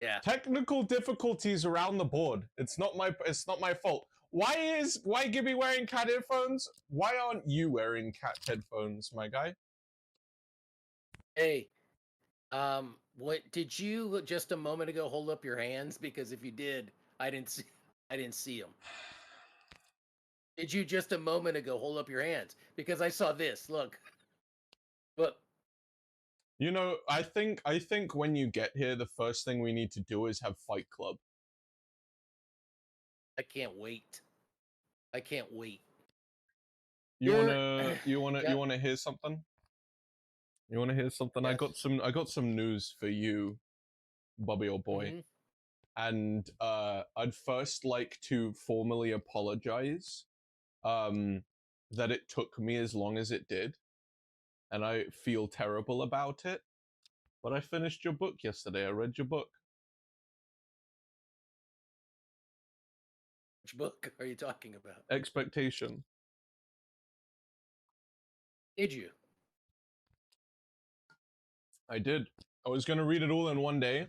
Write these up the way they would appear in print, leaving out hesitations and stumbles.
Yeah. Technical difficulties around the board. It's not my fault. Why Gibby wearing cat headphones? Why aren't you wearing cat headphones, my guy? Hey, what did you just a moment ago hold up your hands? Because if you did, I didn't see. I didn't see them. Did you just a moment ago hold up your hands? Because I saw this. Look, but You know, I think when you get here, the first thing we need to do is have Fight Club. I can't wait. I can't wait. You You're, wanna you wanna yeah. you wanna hear something? You wanna hear something? Yes. I got some news for you, Bobby or boy. Hmm. And I'd first like to formally apologize that it took me as long as it did, and I feel terrible about it. But I finished your book yesterday. I read your book. Which book are you talking about? Expectation. Did you? I did. I was gonna read it all in one day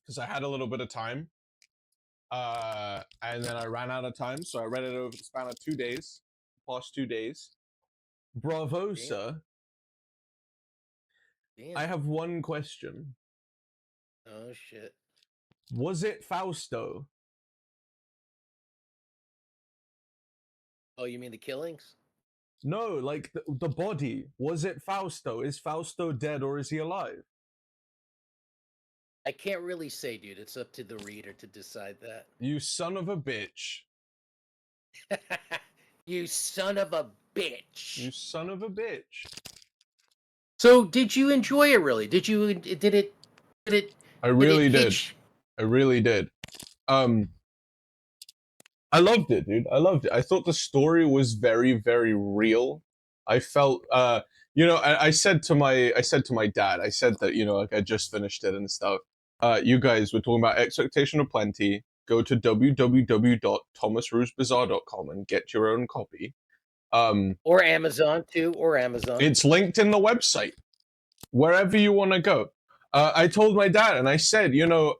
because I had a little bit of time. And then I ran out of time, so I read it over the span of 2 days. Past 2 days. Bravo, Damn. sir. I Damn. have one question. Oh shit. Was it Fausto? Oh, you mean the killings? No, like the body. Was it Fausto? Is Fausto dead or is he alive? I can't really say, dude. It's up to the reader to decide that. You son of a bitch. You son of a You bitch. son of a bitch. So, did you enjoy it? Really? Did it? I Did it really did. hit? I really did. Um, I loved it, dude. I loved it. I thought the story was very, very real. I felt, you know, I said to my dad, I said that, you know, like I just finished it and stuff. You guys were talking about expectation of plenty. Go to www.thomasroosbazaar.com and get your own copy. Or Amazon too? Or Amazon? It's linked in the website, wherever you want to go. I told my dad, and I said, you know,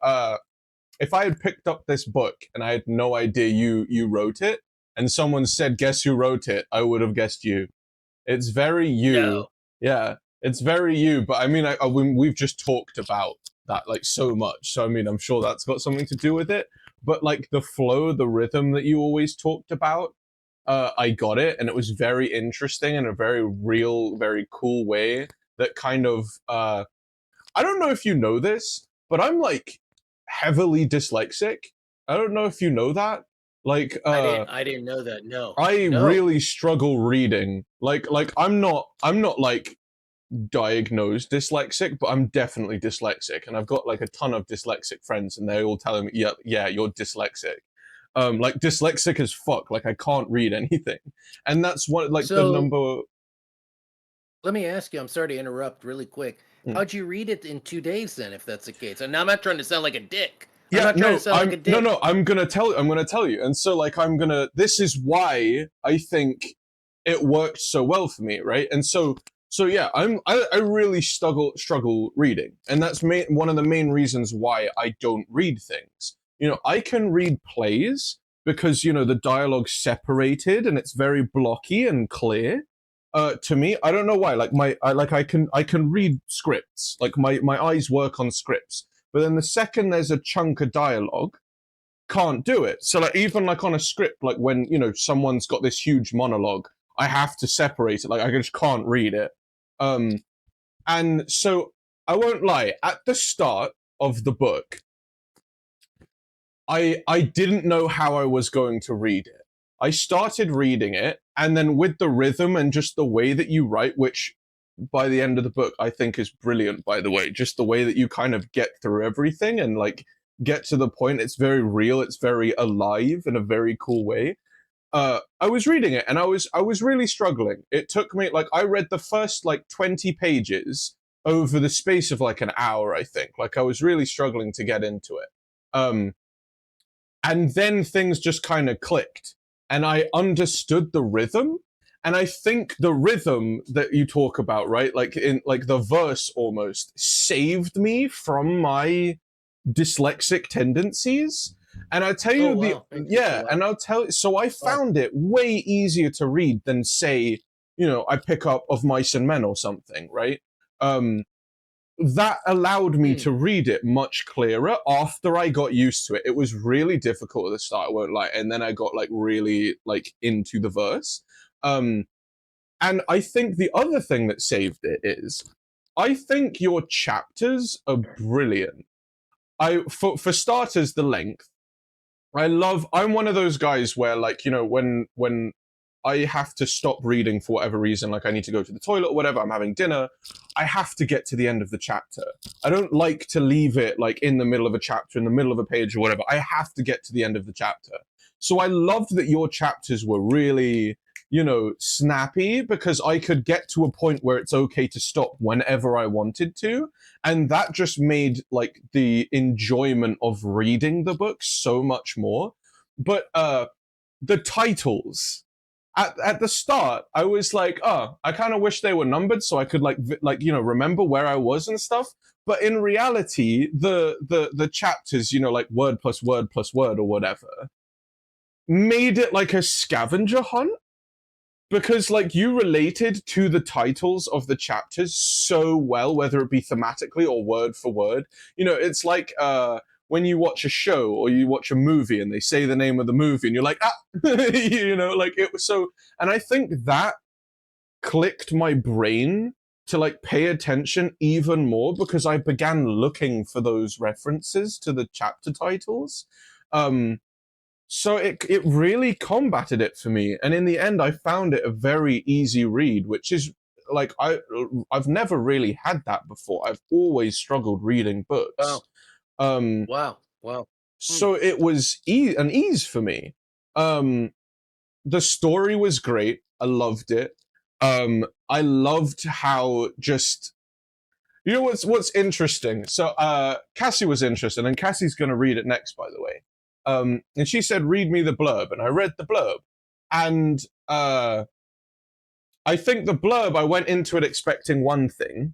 if I had picked up this book and I had no idea you wrote it, and someone said, "Guess who wrote it?" I would have guessed you. It's very you. No. Yeah, it's very you. But I mean, we've just talked about that like so much. So I mean, I'm sure that's got something to do with it. But like the flow, the rhythm that you always talked about, I got it, and it was very interesting in a very real, very cool way. That kind of I don't know if you know this, but I'm like heavily dyslexic. I don't know if you know that. Like I didn't know that. No. I No. really struggle reading. Like I'm not like diagnosed dyslexic, but I'm definitely dyslexic, and I've got like a ton of dyslexic friends, and they all tell me, yeah, yeah, you're dyslexic. Like dyslexic as fuck. Like I can't read anything, and that's what like the So, number. let me ask you, I'm sorry to interrupt really quick. Hmm. How'd you read it in 2 days then, if that's the case? And now I'm not trying to sound like a dick. I'm Yeah, not trying to no, sound like a dick. I'm gonna tell you. And so like this is why I think it worked so well for me, right? And so yeah, I really struggle reading. And that's one of the main reasons why I don't read things. You know, I can read plays because, you know, the dialogue's separated and it's very blocky and clear. To me, I don't know why. Like I can read scripts. Like my eyes work on scripts, but then the second there's a chunk of dialogue, can't do it. So like even like on a script, like when you know someone's got this huge monologue, I have to separate it. Like I just can't read it. Um, and so I won't lie. At the start of the book, I didn't know how I was going to read it. I started reading it, and then with the rhythm and just the way that you write, which by the end of the book I think is brilliant, by the way, just the way that you kind of get through everything and like get to the point. It's very real. It's very alive in a very cool way. I was reading it and I was really struggling. It took me like I read the first like 20 pages over the space of like an hour, I think. Like I was really struggling to get into it. Um, and then things just kind of clicked and I understood the rhythm. And I think the rhythm that you talk about, right, like in like the verse almost saved me from my dyslexic tendencies. And I tell Oh you the wow, interesting. yeah, Wow, and I'll tell so I wow. found it way easier to read than say, I pick up Of Mice and Men or something, right? Um, that allowed me Hmm. to read it much clearer after I got used to it. It was really difficult at the start, I won't lie, and then I got like really like into the verse. Um, and I think the other thing that saved it is I think your chapters are brilliant. For starters, the length. I'm one of those guys where like, when I have to stop reading for whatever reason, like I need to go to the toilet or whatever, I'm having dinner, I have to get to the end of the chapter. I don't like to leave it like in the middle of a chapter, in the middle of a page or whatever. I have to get to the end of the chapter. So I loved that your chapters were really, snappy, because I could get to a point where it's okay to stop whenever I wanted to. And that just made like the enjoyment of reading the book so much more. But the titles, at the start, I was like, oh, I kind of wish they were numbered so I could remember where I was and stuff. But in reality, the chapters, like word plus word plus word or whatever, made it like a scavenger hunt, because like you related to the titles of the chapters so well, whether it be thematically or word for word. It's like when you watch a show or you watch a movie and they say the name of the movie and you're like, ah, like it was so. And I think that clicked my brain to like pay attention even more, because I began looking for those references to the chapter titles. um so it really combated it for me, and in the end, I found it a very easy read, which is like I've never really had that before. I've always struggled reading books. Wow, Um, wow, wow. Hmm. so it was an ease for me. Um, the story was great. I loved it. I loved how just what's interesting. So Cassie was interested, and Cassie's going to read it next, by the way. And she said, "Read me the blurb," and I read the blurb, and I think the blurb, I went into it expecting one thing,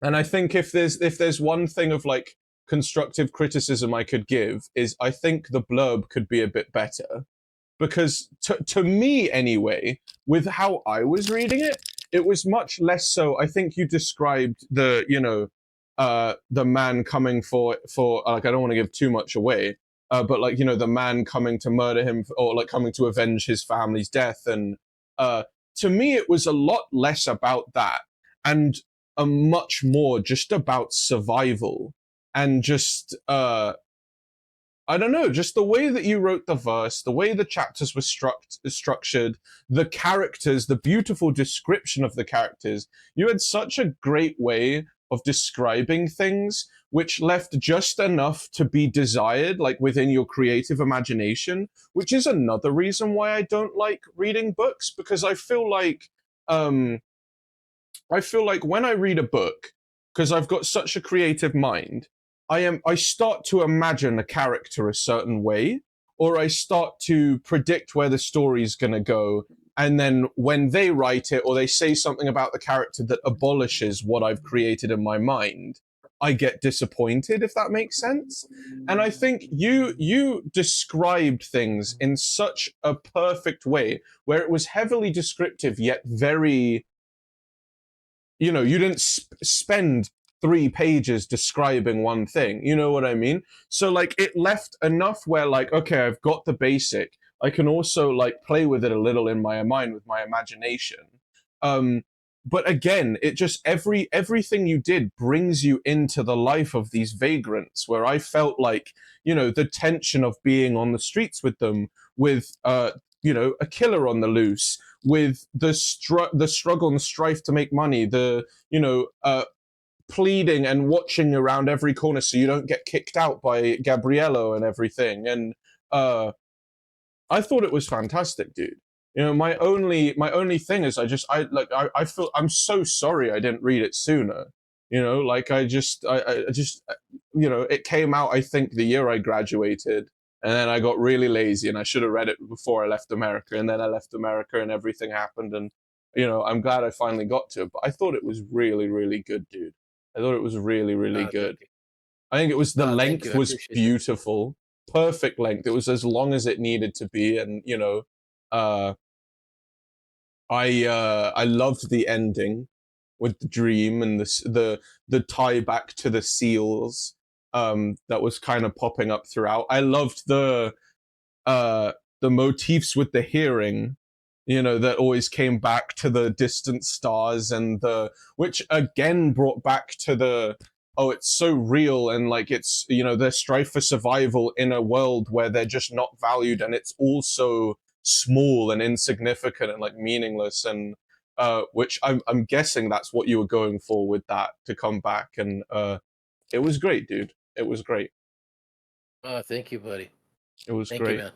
and I think if there's one thing of like constructive criticism I could give, is I think the blurb could be a bit better, because to me anyway, with how I was reading it, it was much less so. I think you described the man coming for like, I don't want to give too much away, but like, the man coming to murder him, or like coming to avenge his family's death. And uh to me it was a lot less about that, and a much more just about survival, and just I don't know, just the way that you wrote the verse, the way the chapters were structured, the characters, the beautiful description of the characters. You had such a great way of describing things, which left just enough to be desired, like within your creative imagination, which is another reason why I don't like reading books, because um, I feel like when I read a book, because I've got such a creative mind, I start to imagine a character a certain way, or I start to predict where the story's gonna go. And then when they write it or they say something about the character that abolishes what I've created in my mind, I get disappointed, if that makes sense. And I think you described things in such a perfect way, where it was heavily descriptive yet very, you didn't spend 3 pages describing one thing. You know what I mean? So like it left enough where like, okay, I've got the basic. I can also like play with it a little in my mind with my imagination. Um, but again, it just everything you did brings you into the life of these vagrants, where I felt like, the tension of being on the streets with them, with a killer on the loose, with the struggle and strife to make money, the pleading and watching around every corner so you don't get kicked out by Gabriello and everything. And I thought it was fantastic, dude. My only thing is, I feel I'm so sorry I didn't read it sooner. Like I just it came out, I think, the year I graduated, and then I got really lazy and I should have read it before I left America, and then I left America and everything happened, and I'm glad I finally got to it. But I thought it was really, really good, dude. I thought it was really, really Ah, good. joking. I think it was the Oh, thank you. length I was appreciate that. beautiful, perfect length. It was as long as it needed to be, and uh, I loved the ending with the dream and the tie back to the seals that was kind of popping up throughout. I loved uh the motifs with the hearing, that always came back to the distant stars, and the which again brought back to the, oh, it's so real, and like it's, their strife for survival in a world where they're just not valued, and it's also small and insignificant and like meaningless, and which I'm guessing that's what you were going for with that, to come back, and it was great, dude. It was great. Oh, thank you, buddy. It was Thank you, great. man.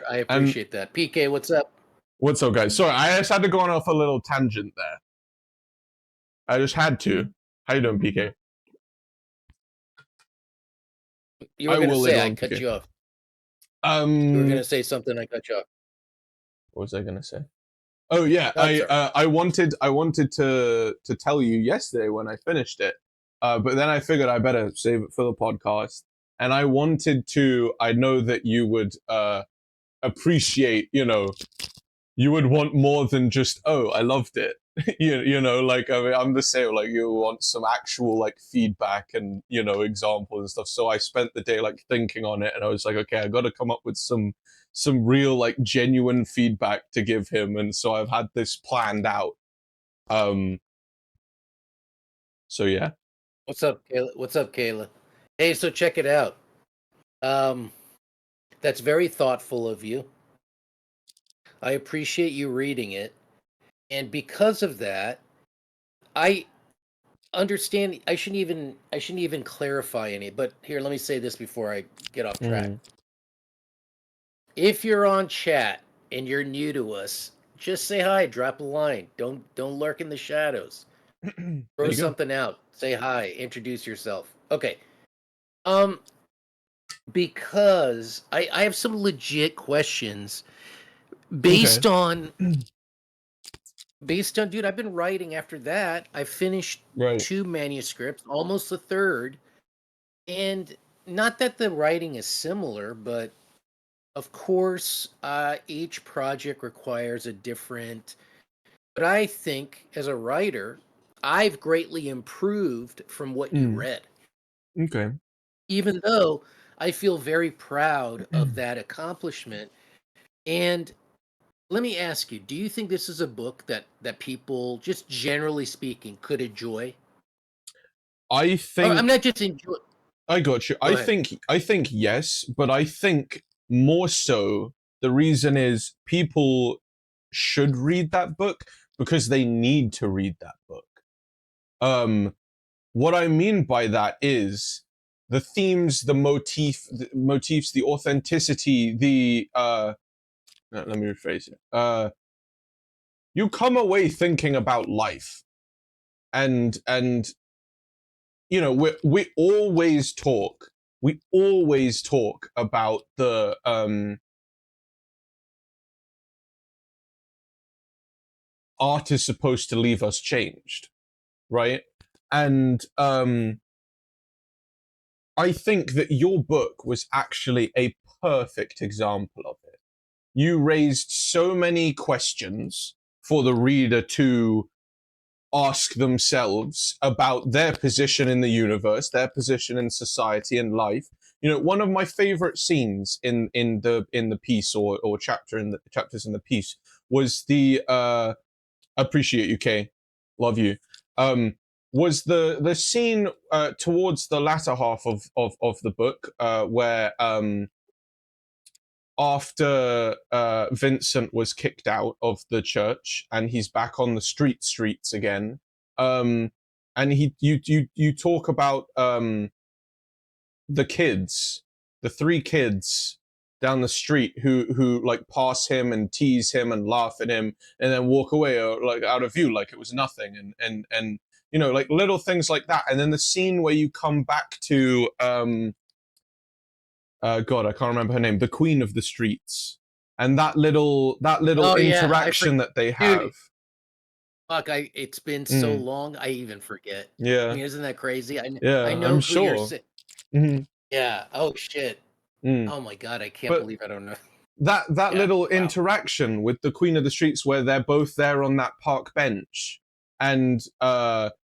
I And appreciate that. PK, what's up? what's up, guys? Sorry, I just had to go on off a little tangent there. I just had to. How you doing, PK? You were I gonna will later say I on, cut PK. you off. You were Um, gonna say something. I cut you off. what was I gonna say? Oh yeah, That's all right. I wanted to tell you yesterday when I finished it, but then I figured I better save it for the podcast. And I wanted to. I know that you would appreciate, you would want more than just, oh, I loved it. Like, I mean, I'm the same. Like, you want some actual like feedback and examples and stuff. So I spent the day like thinking on it, and I was like, okay, I got to come up with some real like genuine feedback to give him, and so I've had this planned out. Um, so yeah. What's up, Kayla? What's up, Kayla? Hey, so check it out. Um, that's very thoughtful of you. I appreciate you reading it, and because of that, I understand. I shouldn't even clarify any. But here, let me say this before I get off track. Mm. If you're on chat and you're new to us, just say hi, drop a line. Don't lurk in the shadows. There Throw you go. something out. Say hi, introduce yourself. Okay. Um because I have some legit questions Okay. based on dude, I've been writing after that. I finished Right. 2 manuscripts, almost a third. And not that the writing is similar, but of course, each project requires a different. But I think as a writer, I've greatly improved from what you Mm. read, Okay. even though I feel very proud of that accomplishment. And let me ask you, do you think this is a book that people, just generally speaking, could enjoy? I Or I'm think not just enjoy. I got you. Go I ahead. think I think yes, but I think more so the reason is people should read that book because they need to read that book. Um what I mean by that is the themes, the motifs, the authenticity, the let me rephrase it. You come away thinking about life, and we always talk about the art is supposed to leave us changed, right? And I think that your book was actually a perfect example of it. You raised so many questions for the reader to ask themselves about their position in the universe, their position in society and life. One of my favorite scenes in the piece, or chapter in the chapters in the piece, was the appreciate you, Kay, love you. Was the scene towards the latter half of the book, where after Vincent was kicked out of the church and he's back on the streets again, um, and you talk about the kids, the three kids down the street who like pass him and tease him and laugh at him and then walk away, or like out of view like it was nothing, and like little things like that. And then the scene where you come back to God, I can't remember her name, the Queen of the Streets, and that little Oh yeah, I interaction forget, that they dude. have. Fuck, it's been so Mm, long, I even forget. I yeah, mean, isn't that crazy? I yeah, know I'm who you're sure. saying. Mhm. Yeah. Oh shit. Mm. Oh my god, I can't But believe I don't know. that Yeah. little Wow. interaction with the Queen of the Streets, where they're both there on that park bench, and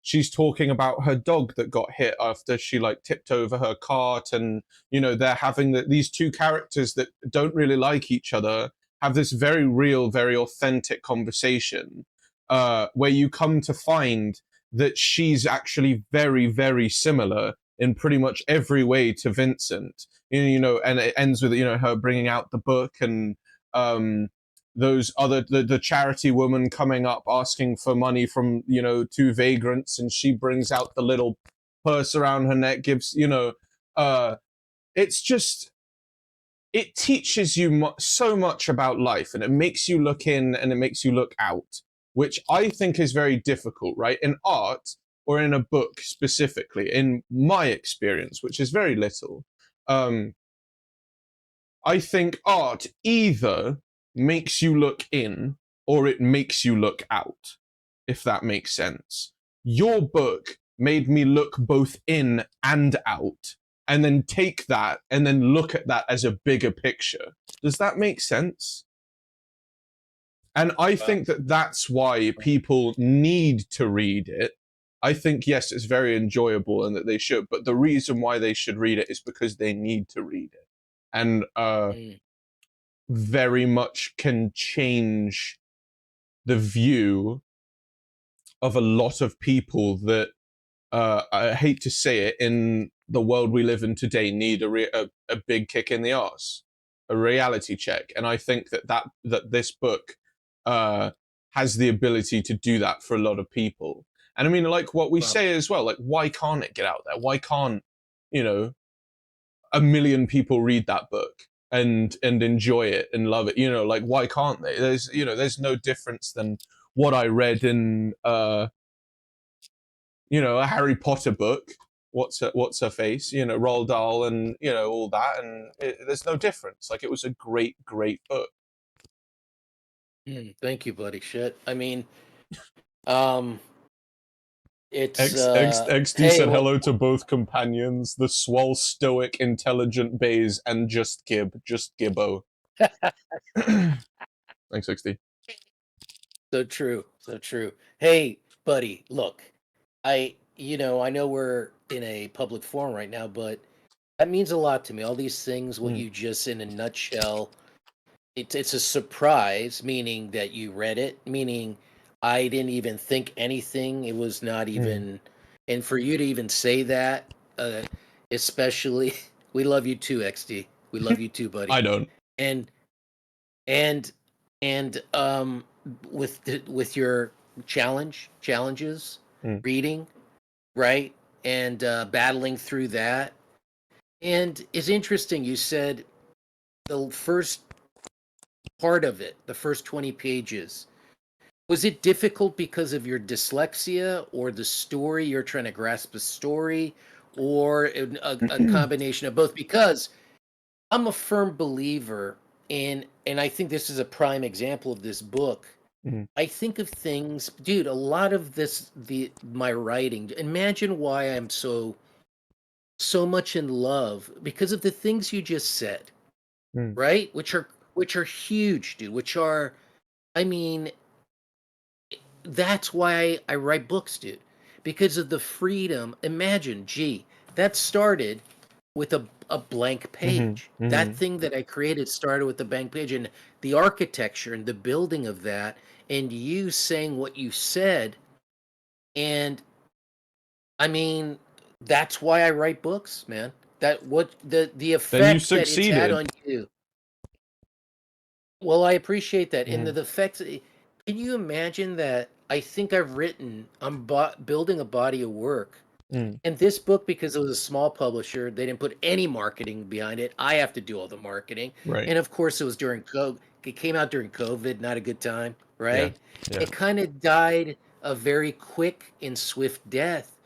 she's talking about her dog that got hit after she like tipped over her cart, and they're having these two characters that don't really like each other have this very real, very authentic conversation, where you come to find that she's actually very, very similar in pretty much every way to Vincent. And it ends with her bringing out the book, and um, those other the charity woman coming up asking for money from two vagrants, and she brings out the little purse around her neck, gives uh, it's just it teaches you so much about life, and it makes you look in and it makes you look out, which I think is very difficult, right? In art or in a book specifically, in my experience, which is very little, um, I think art either makes you look in or it makes you look out, if that makes sense. Your book made me look both in and out, and then take that and then look at that as a bigger picture. Does that make sense? And I Wow. think that that's why people need to read it. I think, yes, it's very enjoyable and that they should, but the reason why they should read it is because they need to read it. And Mm. very much can change the view of a lot of people that, I hate to say it, in the world we live in today, need a big kick in the arse, a reality check. And I think that this book uh, has the ability to do that for a lot of people. And I mean, like what we Wow. say as well, like why can't it get out there? Why can't you know a million people read that book and enjoy it and love it? Like why can't they? There's no difference than what I read in a Harry Potter book. What's her face? Roald Dahl, and all that, and there's no difference. Like it was a great, great book. Mm. Thank you, buddy. Shit. I mean, um, it's XD hey, said well, hello to both companions, the swole, stoic, intelligent Bays, and just Gibbo. Thanks, XD. so true, so true. Hey, buddy, look, I know we're in a public forum right now, but that means a lot to me. All these things, what Mm, you just in a nutshell, it's a surprise, meaning that you read it, meaning I didn't even think anything. It was not mm. even, and for you to even say that, especially, we love you too, XD. We love you too, buddy. I don't. And and and with your challenges, Mm, reading, right, and battling through that, and it's interesting. You said the first part of it, the first 20 pages, was it difficult because of your dyslexia or the story? You're trying to grasp the story, or a combination of both? Because I'm a firm believer in, and I think this is a prime example of this book. mm, I think of things, dude, a lot of this, my writing, imagine why I'm so much in love because of the things you just said, mm, right? Which are huge, dude, which are, I mean, that's why I write books, dude. Because of the freedom. Imagine, gee, that started with a blank mhm, page. That mhm. thing that I created started with the blank page, and the architecture and the building of that, and you saying what you said. And I mean, that's why I write books, man. That what the Then you effect that it's had succeeded. on you. Well, I appreciate that. And Mm, the effects, can you imagine that? I think I've written, I'm building a body of work. mm, And this book, because it was a small publisher, they didn't put any marketing behind it. I have to do all the marketing. right. And of course, it was during COVID. It came out during COVID, not a good time, Yeah. right? Yeah. It kind of died a very quick and swift death.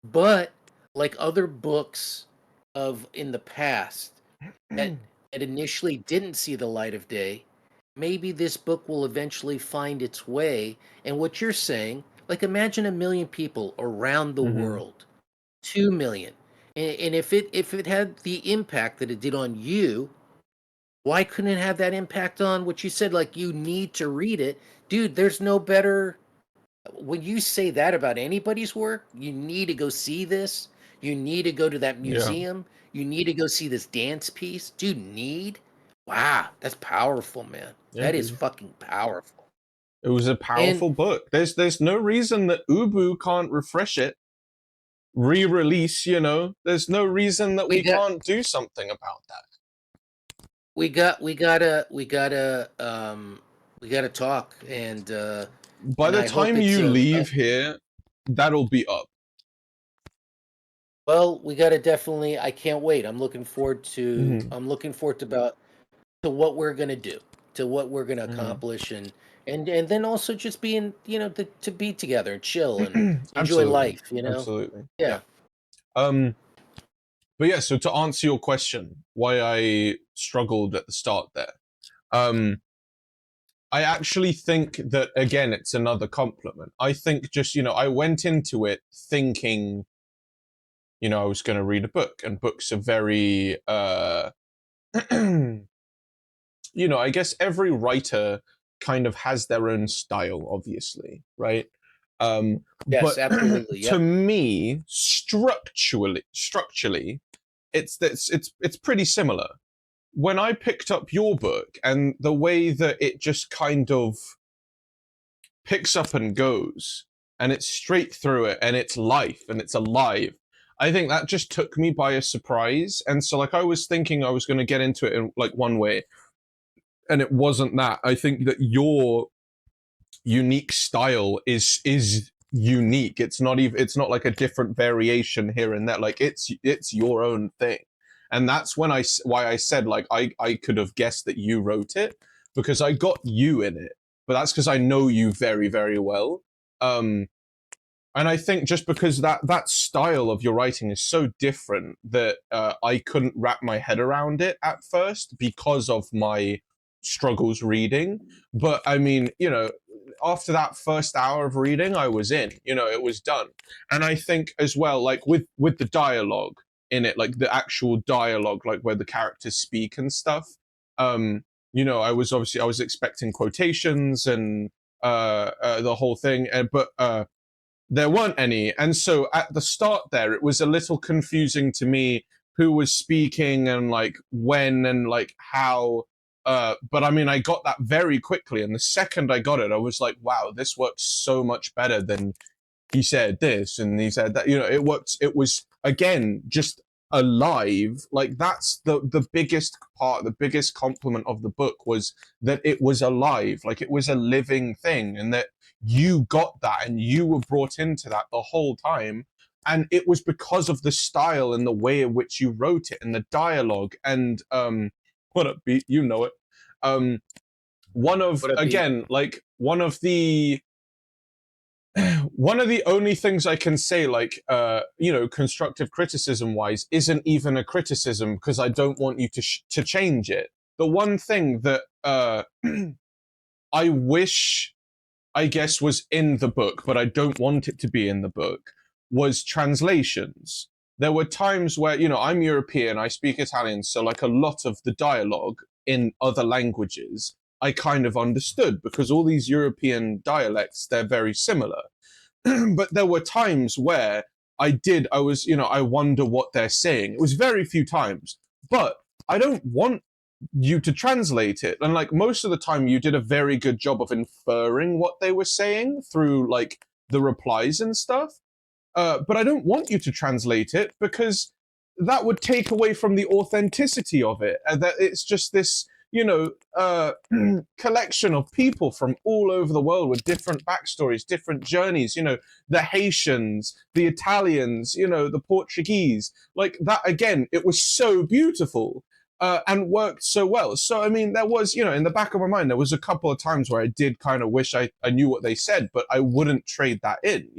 But like other books of in the past that that initially didn't see the light of day, maybe this book will eventually find its way. And what you're saying, like imagine 1 million people around the Mhm. world, 2 million. And if it had the impact that it did on you, why couldn't it have that impact on what you said? Like you need to read it, dude. There's no better. When you say that about anybody's work, you need to go see this. You need to go to that Yeah, museum. You need to go see this dance piece. Dude, need? Wow, that's powerful, man. yeah, That is dude. fucking powerful. It was a And powerful book. There's no reason that Ubu can't refresh it, re-release. There's no reason that we we got can't do something about that. we gotta talk By and the I hope time it's you a leave here, that'll be up. well, we gotta definitely I can't wait. Hmm. I'm looking forward to what we're gonna do, to what we're gonna Hmm. accomplish, and then also just being, to be together and chill and enjoy Absolutely, life, you know? absolutely, yeah. Yeah. Um, but yeah. So to answer your question, why I struggled at the start there, um, I actually think that again, it's another compliment. I think just I went into it thinking I was going to read a book, and books are very I guess every writer kind of has their own style, obviously, right? Yes, But absolutely. to Yep. me, structurally, it's pretty similar. When I picked up your book and the way that it just kind of picks up and goes, and it's straight through it, and it's life, and it's alive. I think that just took me by a surprise, and so like I was thinking I was going to get into it in like one way, and it wasn't that. I think that your unique style is unique. It's not like a different variation here and there. Like it's your own thing, and that's why I said like I could have guessed that you wrote it because I got you in it, but that's because I know you very very well. Um, and I think just because that style of your writing is so different that I couldn't wrap my head around it at first because of my struggles reading. But I mean, after that first hour of reading, I was in. It was done. And I think as well, like with the dialogue in it, like the actual dialogue, like where the characters speak and stuff. Um, I was expecting quotations and the whole thing, but there weren't any. And so at the start there, it was a little confusing to me who was speaking and like when and like how. But I mean, I got that very quickly. And the second I got it, I was like, wow, this works so much better than he said this and he said that. It worked. It was, again, just alive. Like that's the biggest part, the biggest compliment of the book was that it was alive, like it was a living thing, and that you got that and you were brought into that the whole time. And it was because of the style and the way in which you wrote it and the dialogue and what a beat, it. um one of What a beat. again like one of the only things I can say, like, constructive criticism wise, isn't even a criticism because I don't want you to change it. The one thing that I wish, I guess, was in the book, but I don't want it to be in the book, was translations. There were times where, I'm European, I speak Italian, so like a lot of the dialogue in other languages, I kind of understood because all these European dialects, they're very similar. But there were times where I wonder what they're saying. It was very few times, but I don't want you to translate it. And like most of the time, you did a very good job of inferring what they were saying through like the replies and stuff. But I don't want you to translate it because that would take away from the authenticity of it. That it's just this, collection of people from all over the world with different backstories, different journeys. The Haitians, the Italians, the Portuguese. Like that again, it was so beautiful. And worked so well. So, I mean, there was, in the back of my mind, there was a couple of times where I did kind of wish I knew what they said, but I wouldn't trade that in.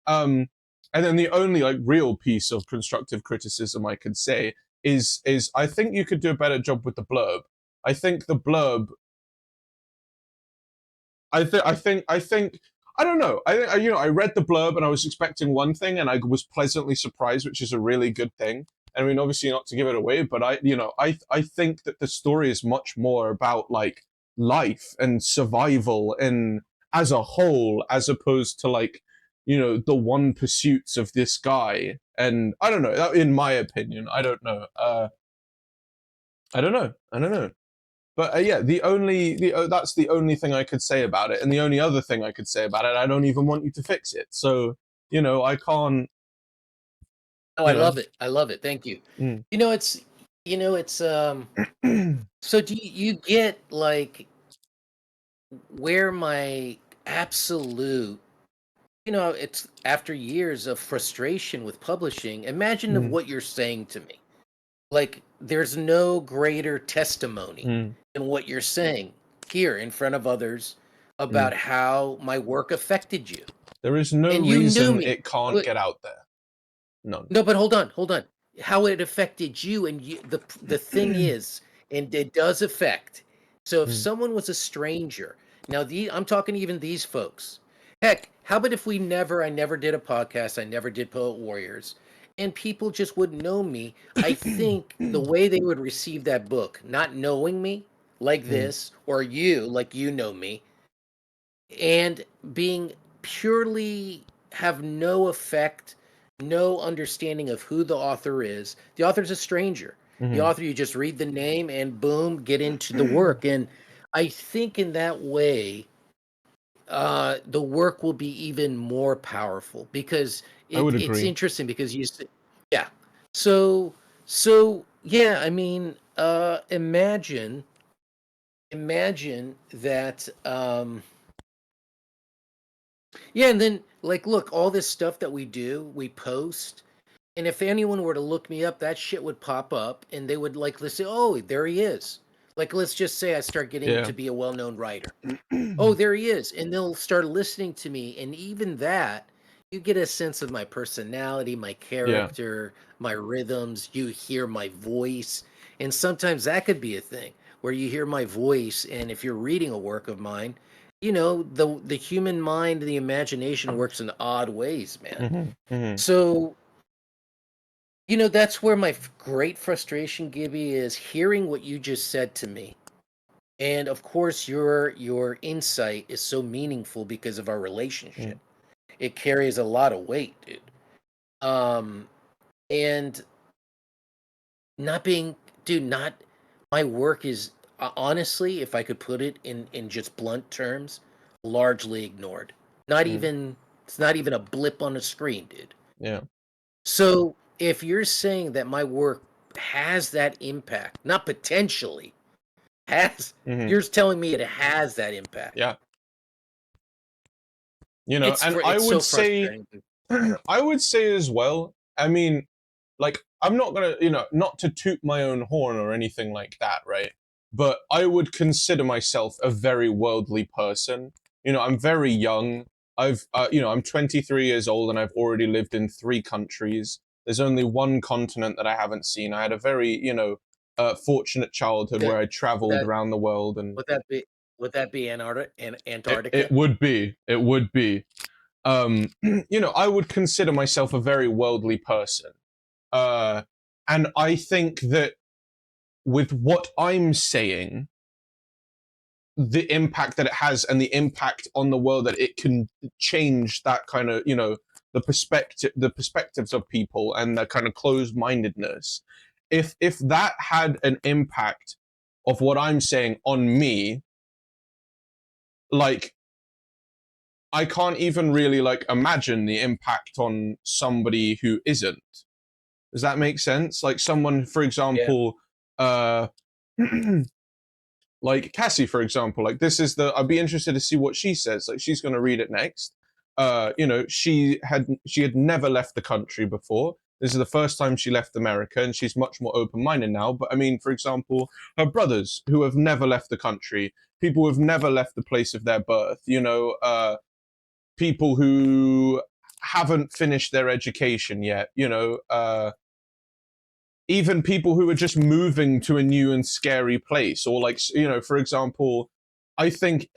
Um, and then the only like real piece of constructive criticism I could say is I think you could do a better job with the blurb. I think the blurb. I think I don't know. I read the blurb and I was expecting one thing, and I was pleasantly surprised, which is a really good thing. I mean, obviously not to give it away, but I think that the story is much more about like life and survival and as a whole, as opposed to like the one pursuits of this guy. And I don't know. In my opinion, I don't know. I don't know. I don't know. But yeah, that's the only thing I could say about it, and the only other thing I could say about it, I don't even want you to fix it. So I can't. Oh, I You know. love it. I love it. Thank you. Mm. You know, it's so do you get like where my absolute, it's after years of frustration with publishing, imagine of Mm. what you're saying to me. Like there's no greater testimony Mm. than what you're saying here in front of others Mm. about how my work affected you. There is no And you knew reason me. it can't get out there. None. No, but hold on, hold on. How it affected you, and the thing is, and it does affect. So if Mm. someone was a stranger, now I'm talking even these folks. Heck, how about if I never did a podcast, I never did Poet Warriors, and people just wouldn't know me. I think the way they would receive that book, not knowing me like Mm. this, or you like you know me, and being purely have no effect, no understanding of who the author is. The author's a stranger. The Mhm. author, you just read the name and boom, get into the work. And I think in that way, the work will be even more powerful because I would it's agree. interesting because yeah. So, so yeah, I mean, imagine that, yeah, and then like look, all this stuff that we do, we post, and if anyone were to look me up, that shit would pop up and they would like let's say, "Oh, there he is." Like let's just say I start getting Yeah. to be a well-known writer. "Oh, there he is." And they'll start listening to me, and even that, you get a sense of my personality, my Yeah. character, my rhythms, you hear my voice. And sometimes that could be a thing where you hear my voice, and if you're reading a work of mine, the human mind, the imagination works in odd ways, man. Mhm. Mhm. So, that's where my great frustration, Gibby, is hearing what you just said to me. And of course, your insight is so meaningful because of our relationship. Mm. It carries a lot of weight, dude. Um, and not being, dude, not my work is honestly, if I could put it in just blunt terms, largely ignored. Not Mm. even it's not even a blip on the screen, dude. Yeah. So if you're saying that my work has that impact, not potentially, has Mhm. you're telling me it has that impact. Yeah. And I It's so would say, frustrating. I would say as well. I mean, like, I'm not gonna, not to toot my own horn or anything like that, right? But I would consider myself a very worldly person. I'm very young. I'm 23 years old and I've already lived in 3 countries. There's only one continent that I haven't seen. I had a very, fortunate childhood That where I would traveled that around the world, and would that be it Antarctica? would be, it would be. I would consider myself a very worldly person. Uh, and I think that with what I'm saying, the impact that it has and the impact on the world that it can change that kind of, the perspectives of people and the kind of closed mindedness. If that had an impact of what I'm saying on me, like I can't even really like imagine the impact on somebody who isn't. Does that make sense? Like someone, for Yeah. example, uh, like Cassie, for example. Like I'd be interested to see what she says. Like she's going to read it next. She had never left the country before. This is the first time she left America, and she's much more open-minded now. But I mean, for example, her brothers who have never left the country, people who have never left the place of their birth. People who haven't finished their education yet. Even people who are just moving to a new and scary place, or like, for example, I think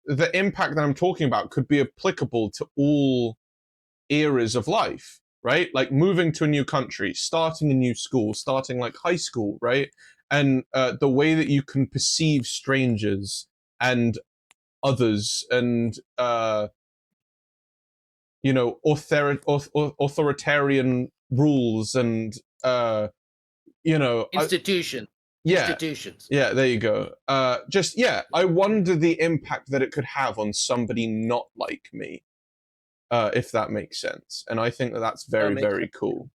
the impact that I'm talking about could be applicable to all eras of life, right? Like moving to a new country, starting a new school, starting like high school, right? And the way that you can perceive strangers and others, and you know, authoritarian rules, and you know, yeah, Institutions. yeah, there you go. Just yeah, I wonder the impact that it could have on somebody not like me, if that makes sense. And I think that that's Oh, it very, makes very sense. cool.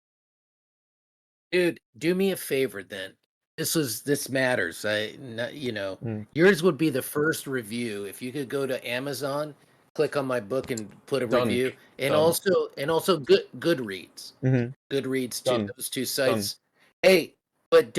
Dude, do me a favor then. This matters. You know, Mm. yours would be the first review. If you could go to Amazon, click on my book and put a Done, review, done. and also Goodreads. Hmm. Goodreads too. Done, Those two done. sites. Hey, but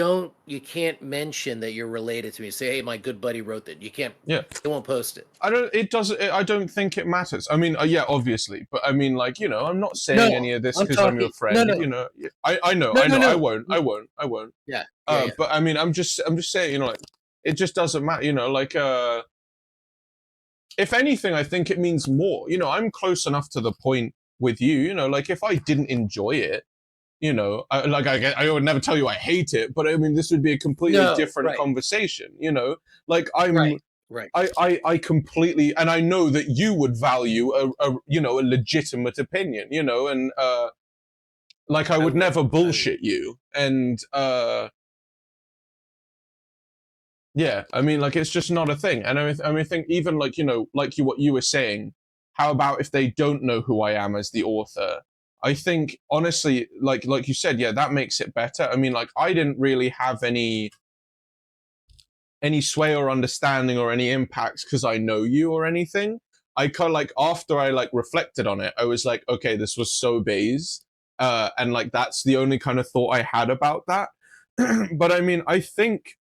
you can't mention that you're related to me. Say, hey, my good buddy wrote that. You can't. Yeah. They won't post it. I don't. It doesn't. I don't think it matters. I mean, yeah, obviously, but I mean, like, you know, I'm not saying No, any of this I'm because I'm your talking. No, friend. no, You know, I know, no, I no, know. I no. won't. I won't. I won't. Yeah, yeah, yeah. But I mean, I'm just saying. You know, like, it just doesn't matter. You know, like, if anything, I think it means more. You know, I'm close enough to the point with you. You know, like, if I didn't enjoy it, you know, I would never tell you I hate it, but I mean, this would be a completely No, different right, conversation. You know, like right, right. I completely, and I know that you would value a you know, a legitimate opinion, you know, and like I I would would. never I would. bullshit you, and yeah, I mean, like, it's just not a thing. And I mean, I think even like, you know, like what you were saying, how about if they don't know who I am as the author? I think honestly, like you said, yeah, that makes it better. I mean, like, I didn't really have any sway or understanding or any impacts because I know you or anything. I kind of like, after I like reflected on it, I was like, okay, this was so base, and like that's the only kind of thought I had about that. But I mean, I think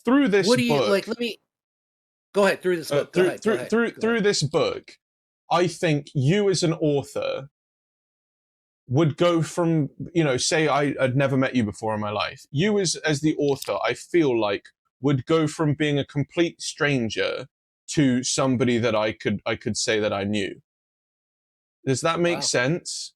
through this What do you book, like? Let me go ahead through this book. Go ahead. Go ahead. Go ahead. through this book, I think you as an author would go from, you know, say I'd never met you before in my life. You as the author, I feel like would go from being a complete stranger to somebody that I could say that I knew. Does that make Wow. sense?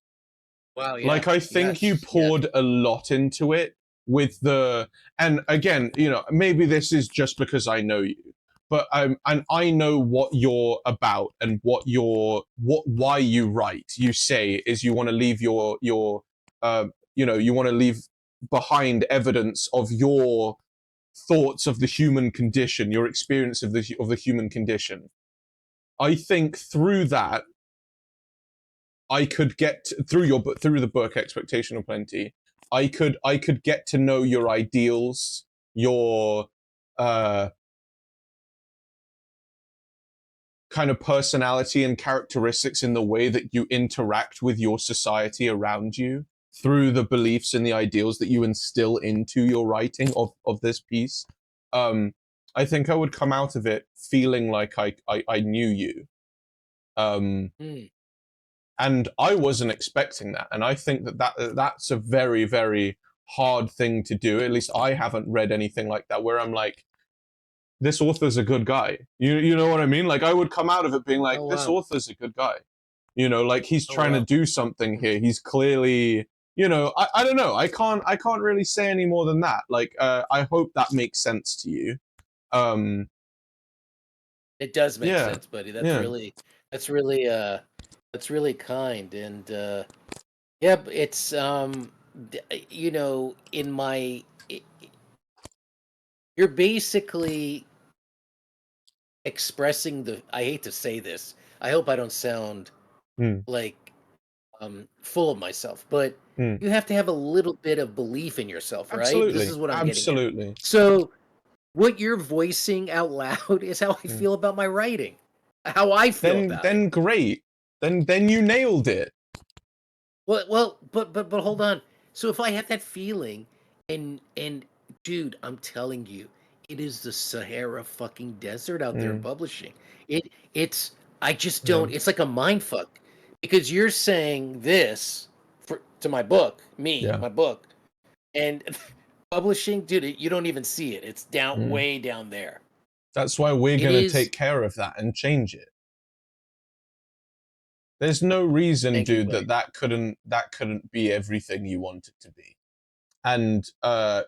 Wow. Like, Yeah. I think you Yes. Yes. poured a lot into it with the, and again, you know, maybe this is just because I know you, but and I know what you're about and why you write. You say is you want to leave you know, you want to leave behind evidence of your thoughts of the human condition, your experience of the human condition. I think through that I could get through the book Expectation of Plenty. I could get to know your ideals, your uh, kind of personality and characteristics in the way that you interact with your society around you through the beliefs and the ideals that you instill into your writing of this piece. Um, I think I would come out of it feeling like I knew you. Um, Hmm. and I wasn't expecting that. And I think that's a very, very hard thing to do. At least I haven't read anything like that where I'm like, this author's a good guy. You know what I mean? Like, I would come out of it being like, Oh this wow. author's a good guy. You know, like, he's Oh trying to wow. do something Hmm. here. He's clearly, you know, I don't know. I can't really say any more than that. Like, I hope that makes sense to you. Um, It does make yeah, sense, buddy. yeah. That's really that's really kind. And yeah, it's you know, you're basically expressing the. I hate to say this. I hope I don't sound Mm, like full of myself, but mm. you have to have a little bit of belief in yourself, right? This Absolutely, is what I'm getting at. absolutely. So, what you're voicing out loud is how I Mm. feel about my writing, how I feel about it. Then great. Then you nailed it. But hold on. So if I have that feeling, and dude, I'm telling you, it is the Sahara fucking desert out there in Mm, publishing. It's I just yeah. don't. It's like a mind fuck because you're saying this to my book, Yeah. my book, and publishing, dude. You don't even see it. It's down Mm. way down there. That's why we're It gonna is. take care of that and change it. There's no reason, Thank you, dude, buddy. that couldn't be everything you want it to be. And I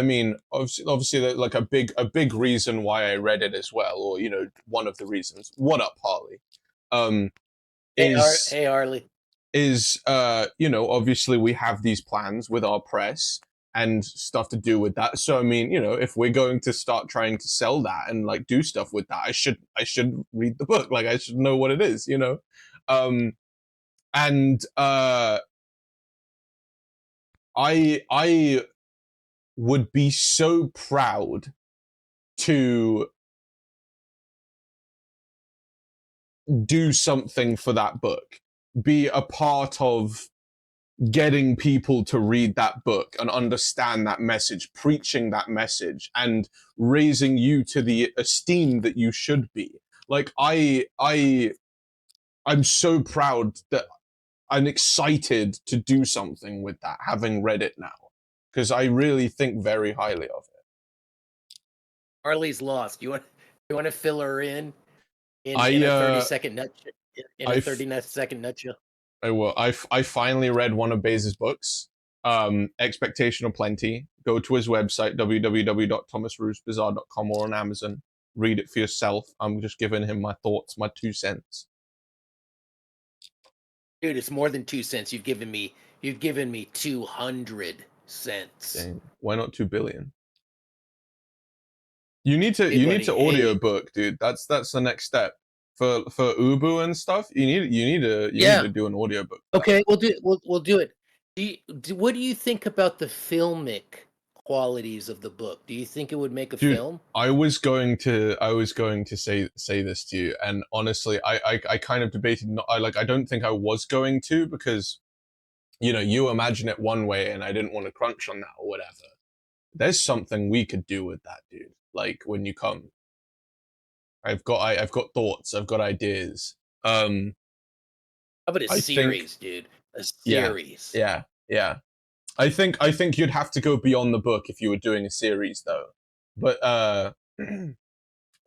mean, obviously, like a big reason why I read it as well, or one of the reasons. What up, Harley? Um, is Hey, Harley. obviously we have these plans with our press and stuff to do with that. So I mean, if we're going to start trying to sell that and like do stuff with that, I should read the book. Like I should know what it is. Um, and I would be so proud to do something for that book, be a part of getting people to read that book and understand that message, preaching that message, and raising you to the esteem that you should be. Like I'm so proud that I'm excited to do something with that, having read it now, because I really think very highly of it. Harley's lost. You want to fill her in I a uh 30-second nutshell? In a I 30-second nutshell. I will. I finally read one of Baze's books, Expectation of Plenty. Go to his website, www.thomasroosbazaar.com, or on Amazon. Read it for yourself. I'm just giving him my thoughts, my 2 cents. Dude, it's more than 2 cents. You've given me 200 cents. Dang. Why not 2 billion? Hey, You need buddy. to Hey, audiobook, dude. That's the next step. For Ubu and stuff, you need yeah. to do an audiobook for that. Okay, we'll do it. What do you think about the filmic qualities of the book? Do you think it would make a Dude, film? I was going to say this to you, and honestly, I kind of debated. Not, I don't think I was going to, because you imagine it one way, and I didn't want to crunch on that or whatever. There's something we could do with that, dude. Like when you come, I've got thoughts, I've got ideas. How about a I think series, dude? A yeah, series. yeah, yeah. I think you'd have to go beyond the book if you were doing a series, though. But a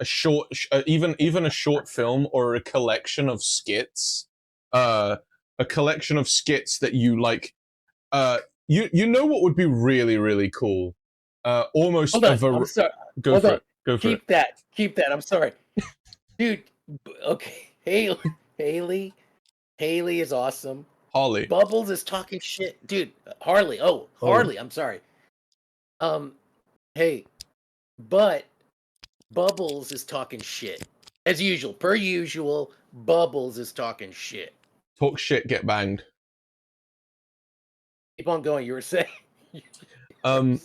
short, even a short film or a collection of skits, uh, a collection of skits that you like. You know what would be really cool? Almost Hold a on. I'm sorry. go Hold for on. it. Go for it. Keep that. Keep that. I'm sorry. Dude, okay. Haley. Haley is awesome. Holly. Bubbles is talking shit. Dude, Harley. Oh, Oh, Harley. I'm sorry. Um, hey, but Bubbles is talking shit. As usual, per usual, Bubbles is talking shit. talk shit, get banged. Keep on going. You were saying. Um,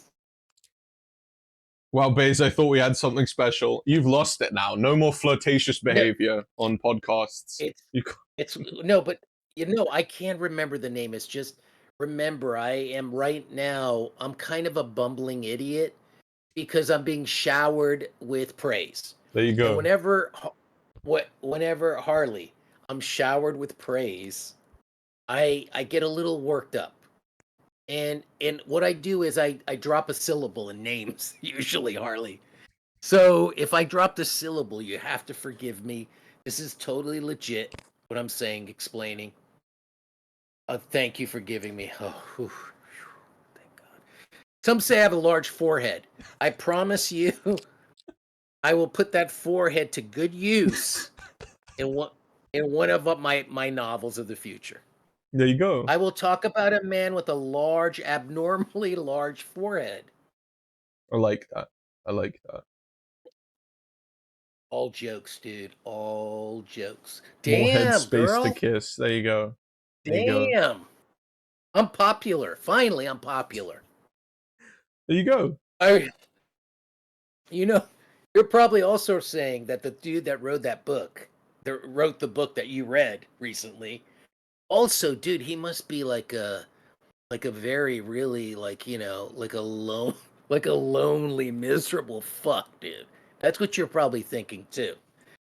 well, Baze, I thought we had something special. You've lost it now. No more flirtatious No, behavior on podcasts. it's You, it's no, but I can't remember the name. It's just remember, I am right now. I'm kind of a bumbling idiot because I'm being showered with praise, there you and go. whenever Harley, I'm showered with praise. I get a little worked up. And what I do is I drop a syllable in names, usually, Harley. So if I drop the syllable, you have to forgive me. This is totally legit. What I'm saying, explaining. Thank you for giving me. Oh, whew, thank God. Some say I have a large forehead. I promise you, I will put that forehead to good use in one of my novels of the future. There you go. I will talk about a man with a large, abnormally large forehead. I like that. I like that. All jokes, dude. All jokes. More Damn, headspace to girl. kiss. There you go. There you go. Damn. I'm popular. Finally, I'm popular. There you go. I, you know, you're probably also saying that the dude that wrote that book, that wrote the book that you read recently, also, dude, he must be like a very really like a lone like a lonely miserable fuck, dude. That's what you're probably thinking too.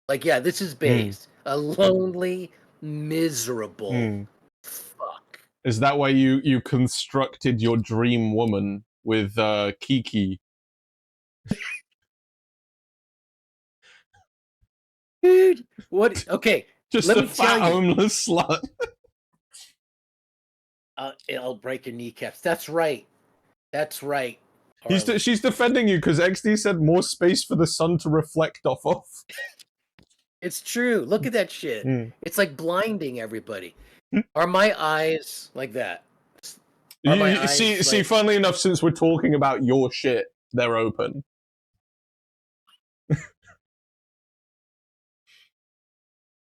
Like, yeah, this is Mm, Baze, a lonely miserable mm. fuck. Is that why you constructed your dream woman with Kiki? Dude, what? Okay, Just let a me tell fat you. homeless slut. It'll break your kneecaps. That's right. That's right, He's Harley. she's defending you because XD said more space for the sun to reflect off of. It's true. Look at that shit. Mm. It's like blinding everybody. Are my eyes like that? Are my You eyes see, like, funnily enough, since we're talking about your shit, they're open.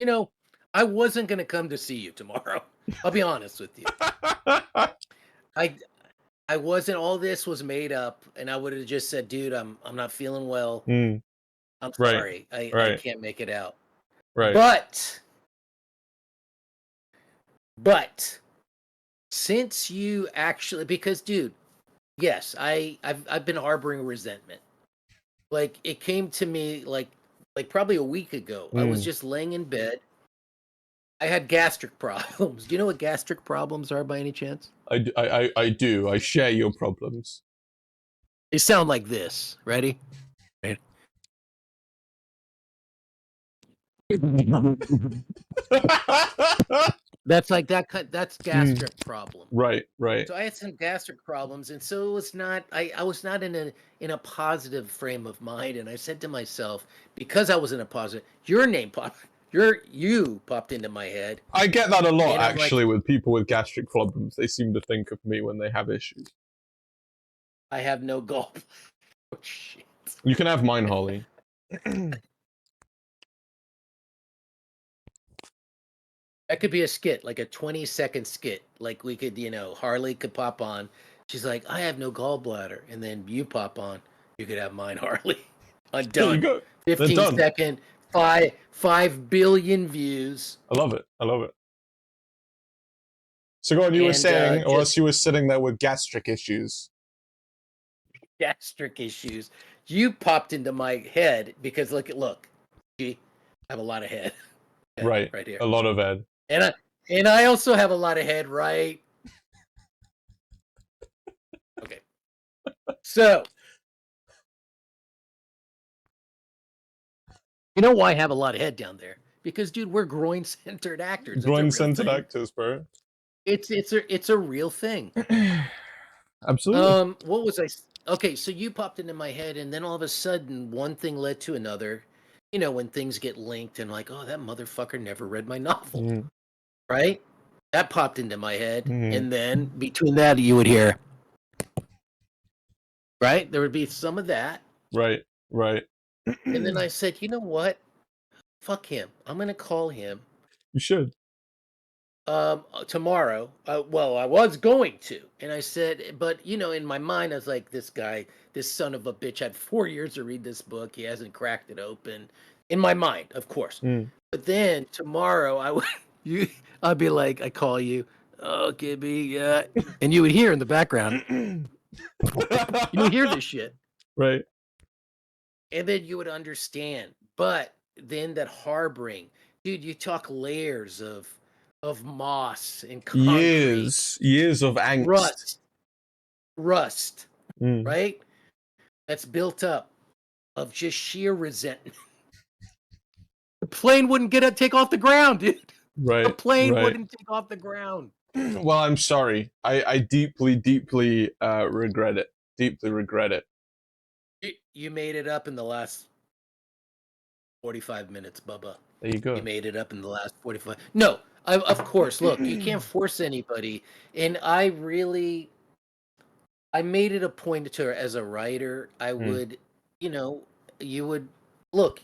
you know, I wasn't gonna come to see you tomorrow. I'll be honest with you. I I wasn't. All this was made up, and I would have just said, "Dude, I'm not feeling well. Mm, I'm right, sorry. I right, can't make it out." right. But but since you actually, because dude, yes, I've been harboring resentment. Like it came to me like probably a week ago. I was Mm. just laying in bed. I had gastric problems. Do you know what gastric problems are by any chance? I do. I share your problems. They sound like this. Ready? Ready? That's like that. That's Mm, gastric problem. right, right. So I had some gastric problems, and so it was not. I was not in a positive frame of mind, and I said to myself, because I was in a positive, your name popped. You popped into my head, I get that a lot, and I'm like, actually, with people with gastric problems. They seem to think of me when they have issues. I have no gulp. Oh, shit. You can have mine, Holly. That could be a skit, like a 20-second skit. Like we could, Harley could pop on. She's like, I have no gallbladder. And then you pop on. You could have mine, Harley. I'm There you done. go. They're 15 done. second, 5 billion views. I love it. I love it. So go on, you were And saying, or else just you were sitting there with gastric issues. gastric issues. You popped into my head because look, gee, I have a lot of head. Right. Right here. A lot of Ed. And I also have a lot of head, right? Okay. So, you know why I have a lot of head down there? Because, dude, we're groin-centered actors. It's a real Groin-centered thing. actors, bro. It's a real thing. Absolutely. What was I? Okay, so you popped into my head, and then all of a sudden, one thing led to another. You know, when things get linked, and like, oh, that motherfucker never read my novel, Mm, right? That popped into my head, mm, and then between that, you would hear, right? There would be some of that, right, right. and then I said, you know what? Fuck him. I'm gonna call him You should. tomorrow. Well, I was going to, and I said, but in my mind, I was like, this guy, this son of a bitch, had 4 years to read this book. He hasn't cracked it open. In my mind, of course. Mm. But then tomorrow, I would you, I'd be like, I call you, oh, Gibby, yeah, and you would hear in the background, you would hear this shit, Right. and then you would understand. But then that harboring, dude, you talk layers of moss and concrete, Years of angst. rust, rust, Mm. right? That's built up of just sheer resentment. The plane wouldn't take off the ground, dude. The Right, plane right. wouldn't take off the ground. Well, I'm sorry. I deeply, deeply regret it. Deeply regret it. You made it up in the last 45 minutes, Bubba. There you You go. made it up in the last 45. No, of course. Look, you can't force anybody. And I made it a point to her as a writer. I Mm, would, you know, you would look.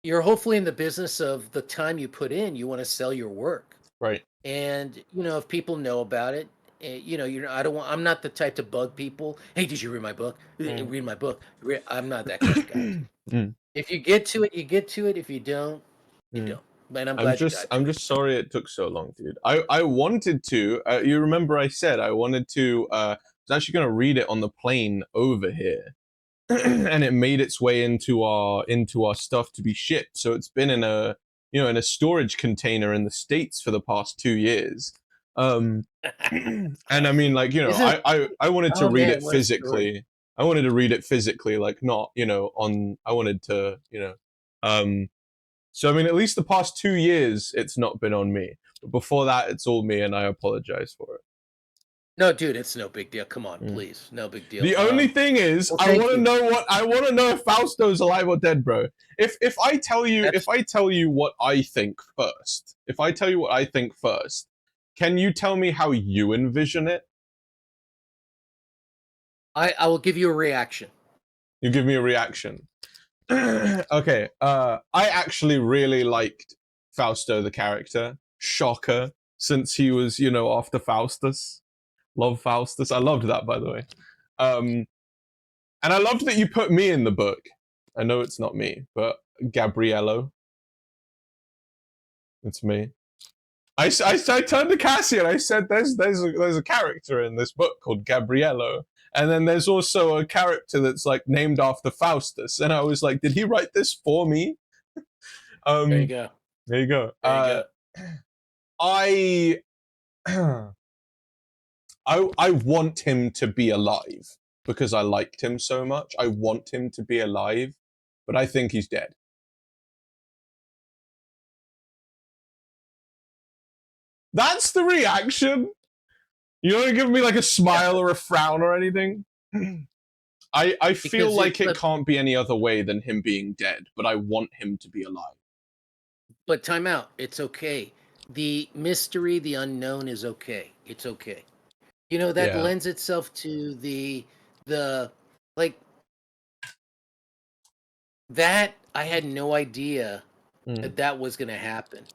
You're hopefully in the business of the time you put in. You want to sell your work, right. and if people know about it, I don't want. I'm not the type to bug people. Hey, did you read my book? Mm, Read my book. I'm not that kind of guy. mm, If you get to it, you get to it. If you don't, you mm. don't. And I'm glad you got to I'm it. just sorry it took so long, dude. I wanted to. You remember I said I wanted to. I was actually gonna read it on the plane over here, and it made its way into our stuff to be shipped. So it's been in a in a storage container in the States for the past 2 years. And I mean, like Isn't I wanted to Oh read man, it what a story. physically. I wanted to read it physically, like not I wanted to um So I mean, at least the past 2 years, it's not been on me. But before that, it's all me, and I apologize for it. No, dude, it's no big deal. Come on, Mm. please, no big deal. The only thing is, Well, I thank want to you. know I want to know if Fausto's alive or dead, bro. If I tell you That's what I think first, if I tell you what I think first, can you tell me how you envision it? I will give you a reaction. You give me a reaction. Okay. I actually really liked Fausto the character. Shocker, since he was, after Faustus. Love Faustus. I loved that, by the way. And I loved that you put me in the book. I know it's not me, but Gabriello. It's me. I turned to Cassie and I said, "There's a character in this book called Gabriello, and then there's also a character that's like named after Faustus." And I was like, "Did he write this for me?" There you go. There you go. There you go. I I want him to be alive because I liked him so much. I want him to be alive, but I think he's dead. That's the reaction. You don't give me like a smile or a frown or anything. I feel Because like it can't be any other way than him being dead, but I want him to be alive. But time out. It's okay. The mystery, the unknown is okay. It's okay. You know, that Yeah. lends itself to the like that I had no idea Mm. that was going to happen.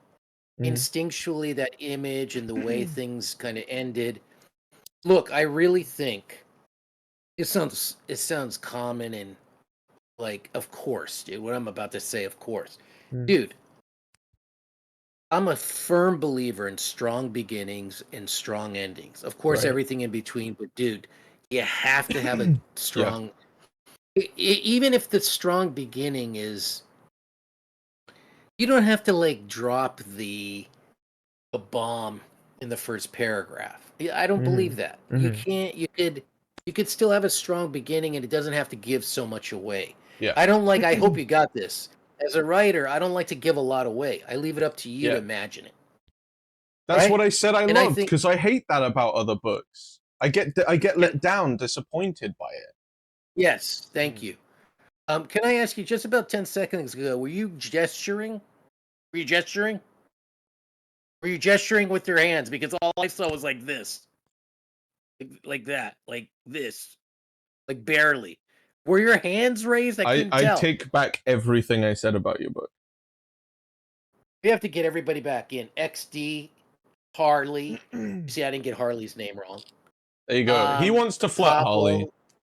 Mm. Instinctually, that image and the way things kind of ended. Look, I really think it sounds common and like, of course, dude. What I'm about to say, of course, dude. I'm a firm believer in strong beginnings and strong endings. Of course, Right. everything in between, but dude, you have to have a strong. Even if the strong beginning is, you don't have to like drop the bomb in the first paragraph. I don't believe that. You can't. You could still have a strong beginning, and it doesn't have to give so much away. Yeah. I don't like. I hope you got this. As a writer, I don't like to give a lot away. I leave it up to you to imagine it. That's right? what I said I And I loved, think because I hate that about other books. I get let down, disappointed by it. yes, thank you. Can I ask you, just about 10 seconds ago, were you gesturing? Were you gesturing? Were you gesturing with your hands? Because all I saw was like this. Like that. Like this. Like barely. Were your hands raised? I couldn't I tell. take back everything I said about your book. We have to get everybody back in. XD, Harley. See, I didn't get Harley's name wrong. There you go. He wants to flirt, Harley.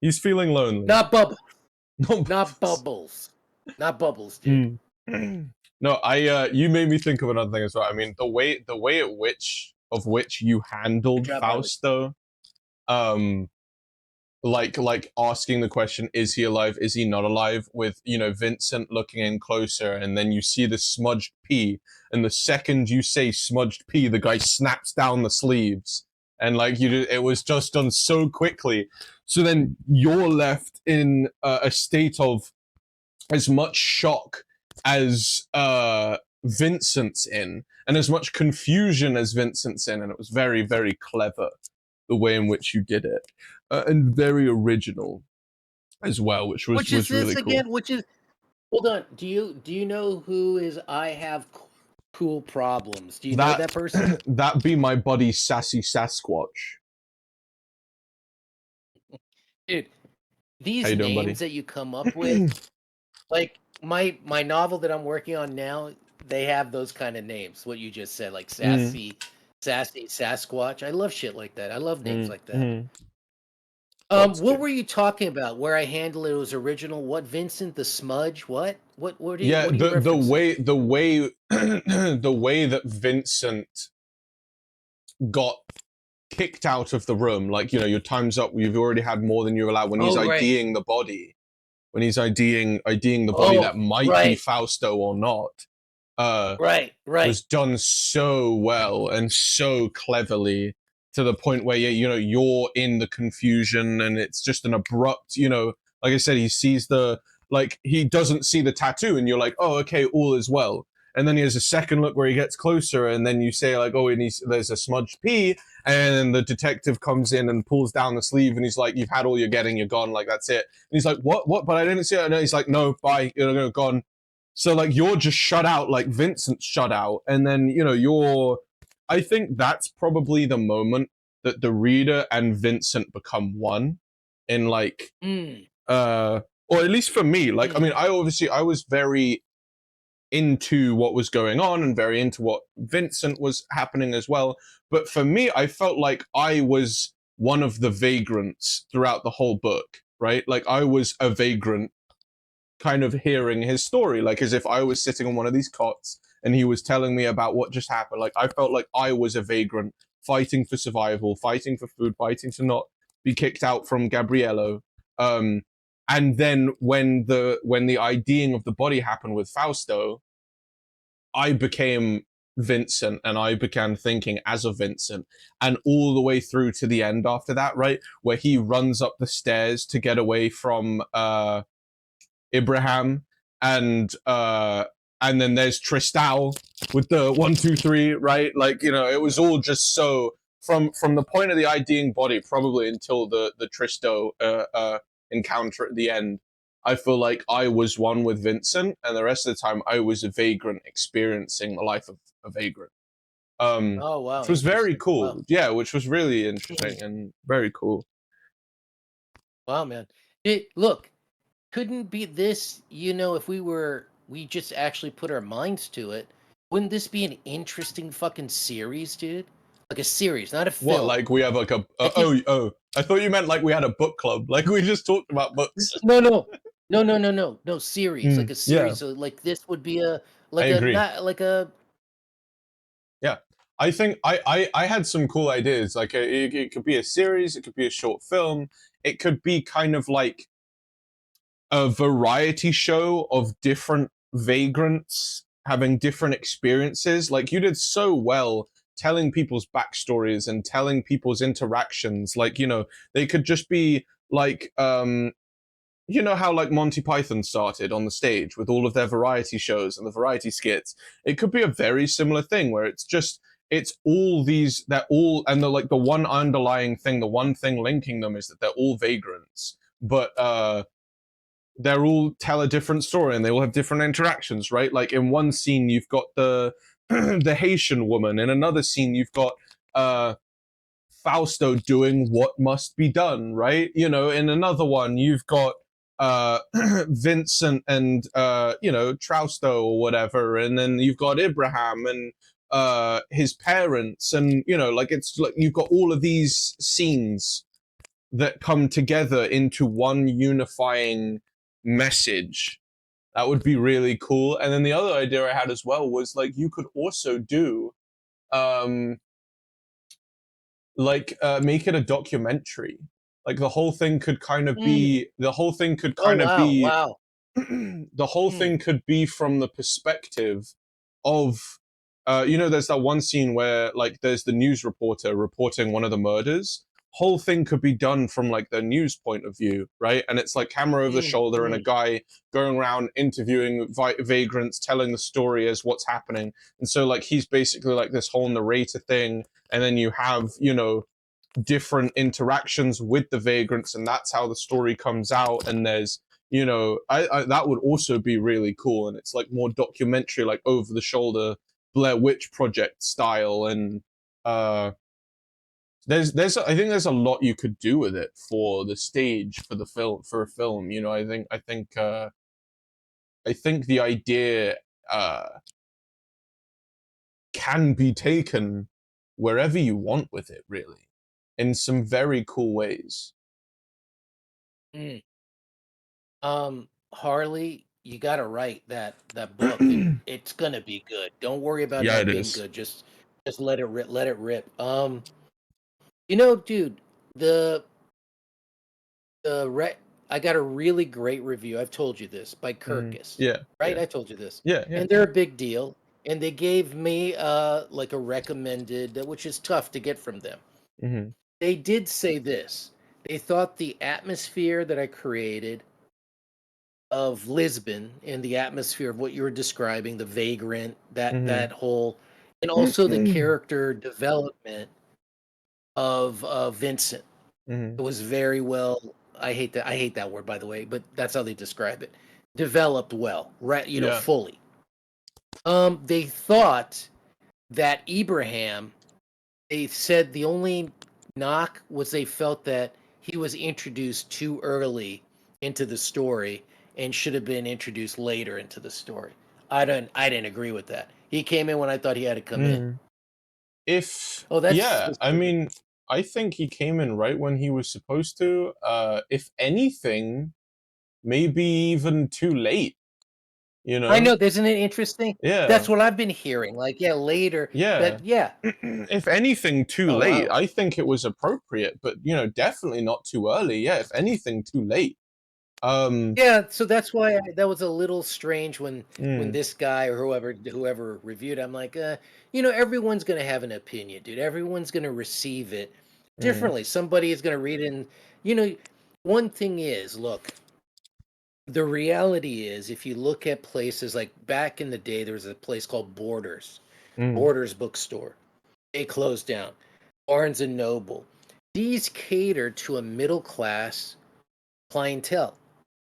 He's feeling lonely. Not Bubbles. Not Bubbles. Not Bubbles, dude. No, you made me think of another thing as well. I mean, the way of which you handled Fausto, like asking the question, is he alive, is he not alive, with Vincent looking in closer, and then you see the smudged P, and the second you say smudged P, the guy snaps down the sleeves, and like it was just done so quickly. So then you're left in a state of as much shock as Vincent's in, and as much confusion as Vincent's in, and it was very, very clever the way in which you did it, and very original as well, which was really again? cool. Which is, hold on. Do you know who is I have cool problems? Do you know that person? That be my buddy Sassy Sasquatch. Dude, these How you doing, names buddy? that you come up with, like my novel that I'm working on now, they have those kind of names. What you just said, like Sassy Sasquatch. I love shit like that. I love names like that. What were you talking about? Where I handle it was original. What, Vincent the Smudge? What? What are you referencing? the way the way that Vincent got kicked out of the room, like your time's up, you've already had more than you're allowed, when he's IDing the body, when he's IDing the body that might be Fausto or not. Right. Was done so well and so cleverly, to the point where you're in the confusion, and it's just an abrupt, like I said, he sees he doesn't see the tattoo, and you're like, oh, okay, all is well. and then he has a second look where he gets closer, and then you say like, oh, and there's a smudged pee, and the detective comes in and pulls down the sleeve, and he's like, you've had all you're getting, you're gone, like that's it. And he's like, what? But I didn't see it. And he's like, no, bye, you're gone. So like you're just shut out, like Vincent's shut out, and then I think that's probably the moment that the reader and Vincent become one, in like Mm, or at least for me, like I mm. mean, I was very into what was going on and very into what Vincent was happening as well. But for me, I felt like I was one of the vagrants throughout the whole book, right? Like I was a vagrant kind of hearing his story, like as if I was sitting on one of these cots and he was telling me about what just happened. Like I felt like I was a vagrant fighting for survival, fighting for food, fighting to not be kicked out from Gabriello. Um, and then when the IDing of the body happened with Fausto, I became Vincent and I began thinking as a Vincent, and all the way through to the end after that, right, where he runs up the stairs to get away from Ibrahim, and then there's Tristal with the 1 2 3, right? Like it was all just so from the point of the IDing body probably until the Tristo encounter at the end. I feel like I was one with Vincent, and the rest of the time I was a vagrant experiencing the life of a vagrant. Oh, wow, Which was very interesting. Wow. cool. Yeah, which was really Mm. interesting and very cool. Wow, man. Look, couldn't be this, if we just actually put our minds to it, wouldn't this be an interesting fucking series, dude? Like a series, not a What, film. like we have like a I think oh, I thought you meant like we had a book club. Like we just talked about books. no, no. No, no, no, no. No, series. Like Mm, a yeah, series. So like this would be I agree. not like a Yeah, I think I had some cool ideas. Like it could be a series, it could be a short film, it could be kind of like a variety show of different vagrants having different experiences. Like you did so well telling people's backstories and telling people's interactions. Like they could just be like how like Monty Python started on the stage with all of their variety shows and the variety skits. It could be a very similar thing where it's all these, they're all, and the one underlying thing, the one thing linking them is that they're all vagrants, but they're all tell a different story and they all have different interactions, right? Like in one scene you've got the the Haitian woman, in another scene you've got uh Fausto doing what must be done, right? In another one, you've got Vincent and Trausto or whatever, and then you've got Ibrahim and his parents, and like it's like you've got all of these scenes that come together into one unifying message. That would be really cool. And then the other idea I had as well was like you could also do um make it a documentary. Like the whole thing could kind of mm. be the whole thing could Oh, kind of wow, be wow. the whole Mm, thing could be from the perspective of there's that one scene where like there's the news reporter reporting one of the murders. Whole thing could be done from like the news point of view, right? And it's like camera over the shoulder and a mm. guy going around interviewing vagrants, telling the story as what's happening. And so like he's basically like this whole narrator thing, and then you have different interactions with the vagrants, and that's how the story comes out. And there's I that would also be really cool, and it's like more documentary, like over the shoulder Blair Witch Project style. And uh there's I think there's a lot you could do with it for the stage, for the film, for a film. I think the idea uh can be taken wherever you want with it, really, in some very cool ways. Mm. Harley, you gotta write that book, and it's gonna be good. Don't worry about Yeah, not it being is. good. Just let it rip. Let it rip. Dude, the the re- I got a really great review. I've told you this by Kirkus, Yeah, right? yeah, I told you this, yeah, yeah. and they're a big deal. And they gave me like a recommended, which is tough to get from them. Hmm. They did say this. They thought the atmosphere that I created of Lisbon and the atmosphere of what you were describing, the vagrant, that Mhm. whole, and also the character development of Vincent. It Mhm. was very well. I hate that word, by the way, but that's how they describe it. Developed well, right? You know, Yeah. fully. They thought that Ibrahim. They said the only knock was they felt that he was introduced too early into the story and should have been introduced later into the story. I didn't agree with that. He came in when I thought he had to come in. Mhm. If Oh, that's yeah, I specific. mean, I think he came in right when he was supposed to. If anything, maybe even too late, you I know? know, isn't it interesting? Yeah. That's what I've been hearing. Like, yeah, later. Yeah. That yeah. If anything, too Oh late. wow. I think it was appropriate, but definitely not too early. Yeah, if anything, too late. Um, Yeah, so that's why that was a little strange when mm, this guy or whoever reviewed it, I'm like, you know, everyone's gonna have an opinion, dude. Everyone's gonna receive it mm, differently. Somebody is gonna read it and you know, one thing is, look, the reality is if you look at places like back in the day, there was a place called mm, Borders bookstore. They closed down. Barnes and Noble. These cater to a middle class clientele.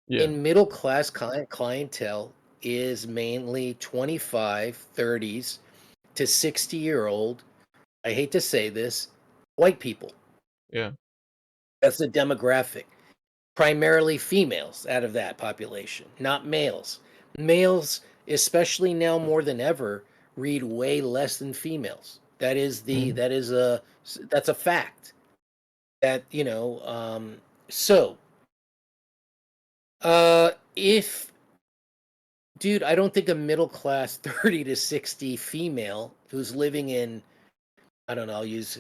yeah, In middle class clientele is mainly 25, 30s to 60-year-old. I hate to say this, white people. yeah. That's the demographic. Primarily females out of that population, not males. Males, especially now more than ever, read way less than females. Mm, That's a fact. That so if dude, I don't think a middle class 30 to 60 female who's living in, I don't know, I'll use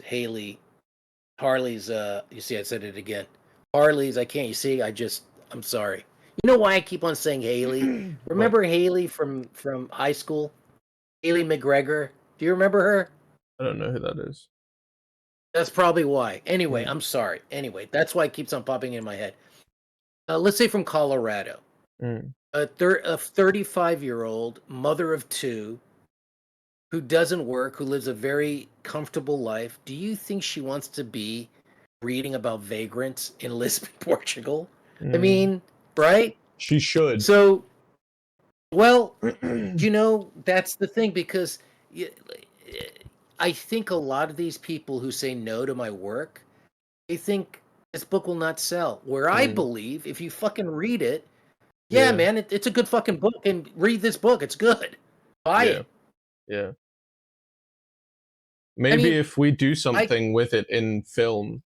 Harley's, you see, I said it again. Harley's, I can't, you see, I'm sorry. You know why I keep on saying Haley? what? Remember Haley from high school? Haley McGregor? Do you remember her? I don't know who that is. That's probably why. Anyway, Mm, I'm sorry. Anyway, that's why it keeps on popping in my head. Let's say from Colorado. mm, A 35-year-old mother of two who doesn't work, who lives a very comfortable life, do you think she wants to be reading about vagrants in Lisbon, Portugal? I mm. mean, right? She should. So, well, that's the thing because y- I think a lot of these people who say no to my work, they think this book will not sell. Where I Mm, believe if you fucking read it, yeah, yeah, man, it's a good fucking book and read this book. It's good. Buy yeah, it. yeah. I Maybe mean, if we do I something with it in film,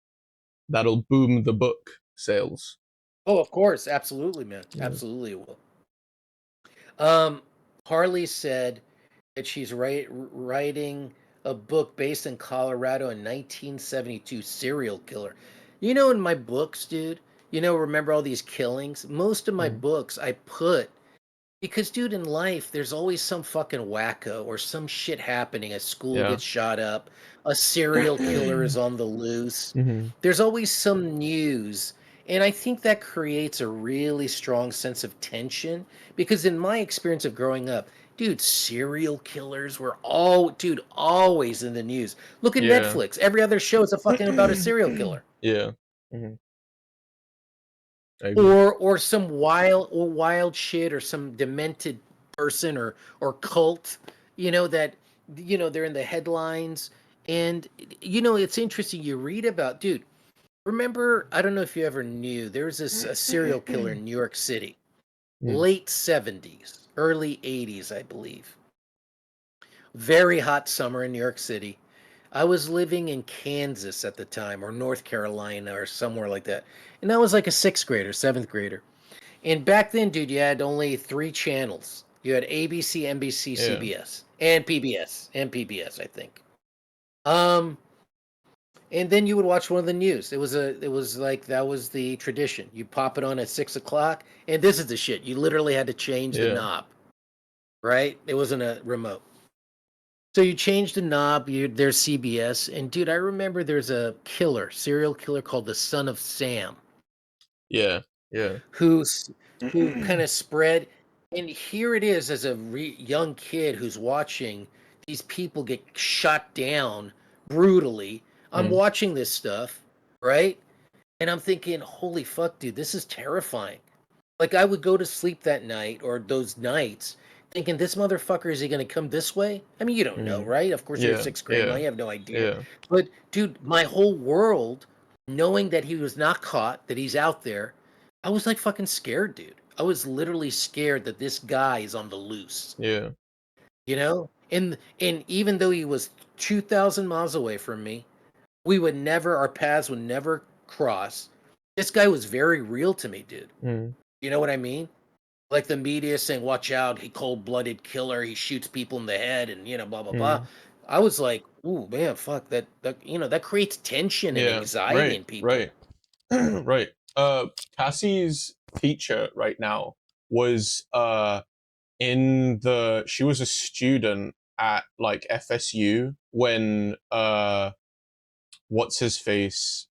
that'll boom the book sales. oh, of course, absolutely, man. Yeah. Absolutely it will. Um, Harley said that she's writing a book based in Colorado in 1972, serial killer. You know, in my books, dude, remember all these killings? Most of my Mm, books I put because, dude, in life, there's always some fucking wacko or some shit happening. A school yeah. gets shot up, a serial killer is on the loose. Mhm. There's always some news. And I think that creates a really strong sense of tension because, in my experience of growing up, dude, serial killers were dude, always in the news. Look at Yeah. Netflix. Every other show is a fucking about a serial killer. Yeah. Mhm. I agree. Or some wild shit or some demented person or cult that they're in the headlines. And it's interesting, you read about, dude, remember, I don't know if you ever knew, there was this a serial killer in New York City, Mm, late 70s, early 80s, I believe. Very hot summer in New York City. I was living in Kansas at the time, or North Carolina, or somewhere like that, and I was like a sixth grader, seventh grader. And back then, dude, you had only three channels. You had ABC, NBC, yeah. CBS, and PBS, I think. Um, and then you would watch one of the news. It was like that was the tradition. You pop it on at 6 o'clock, and this is the shit. You literally had to change the Yeah. knob, right? It wasn't a remote. So you change the knob. There's CBS, and dude, I remember there's a serial killer called the Son of Sam, Yeah. Yeah. who who kind of spread. And here it is as a young kid who's watching these people get shot down brutally. I'm Mm, watching this stuff, right? And I'm thinking, holy fuck, dude, this is terrifying. Like I would go to sleep that night or those nights thinking this motherfucker is he going to come this way? I mean, you don't know, mm. right? Of course you're Yeah, 6th grade now, yeah, you have no idea. yeah. But dude, my whole world knowing that he was not caught, that he's out there, I was like fucking scared, dude. I was literally scared that this guy is on the loose, Yeah. you know? And even though he was 2,000 miles away from me, we would never our paths would never cross. This guy was very real to me, dude. Mm, You know what I mean? Like the media saying, "Watch out, he cold-blooded killer. He shoots people in the head," and blah blah blah. mm. I was like, "Ooh, man, fuck that! That creates tension and Yeah. anxiety Right. in people." Right. Right. Cassie's teacher right now was in the she was a student at like FSU when what's his face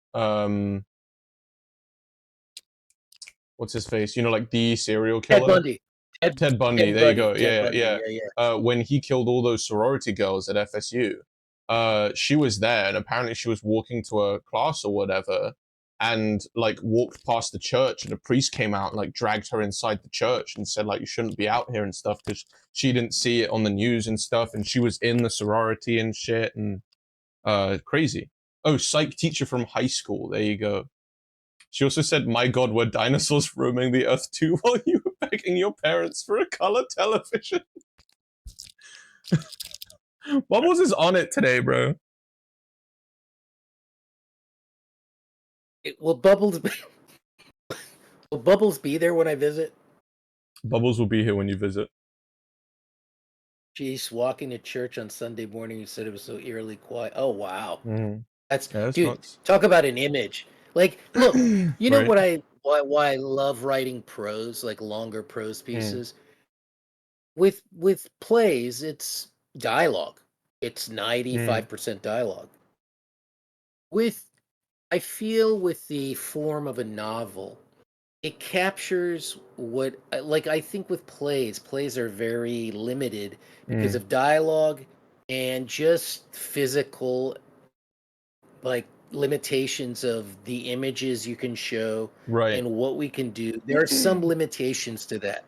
what's his face, you know, like the serial Ted killer. Bundy, Ted Ted Bundy, Ted there you Bundy, go. Ted Yeah, Bundy. yeah. Yeah, yeah. When he killed all those sorority girls at FSU, she was there, and apparently she was walking to a class or whatever, and like walked past the church, and a priest came out and like dragged her inside the church and said like you shouldn't be out here and stuff because she didn't see it on the news and stuff, and she was in the sorority and shit, and crazy. Oh, psych teacher from high school. There you go. She also said, "My God, were dinosaurs roaming the earth too while you were begging your parents for a color television?" Bubbles is on it today, bro. Will Bubbles will Bubbles be there when I visit? Bubbles will be here when you visit. She's walking to church on Sunday morning. You said it was so eerily quiet. Oh wow, Mm-hmm. that's Yeah, that's dude. nuts. Talk about an image. Like, look, you know Right. what why I love writing prose, like longer prose Mm, pieces. With plays, it's dialogue. It's mm, 95% dialogue. With I feel with the form of a novel, it captures what like I think with plays are very limited because mm. of dialogue and just physical like limitations of the images you can show Right. and what we can do. There are some limitations to that.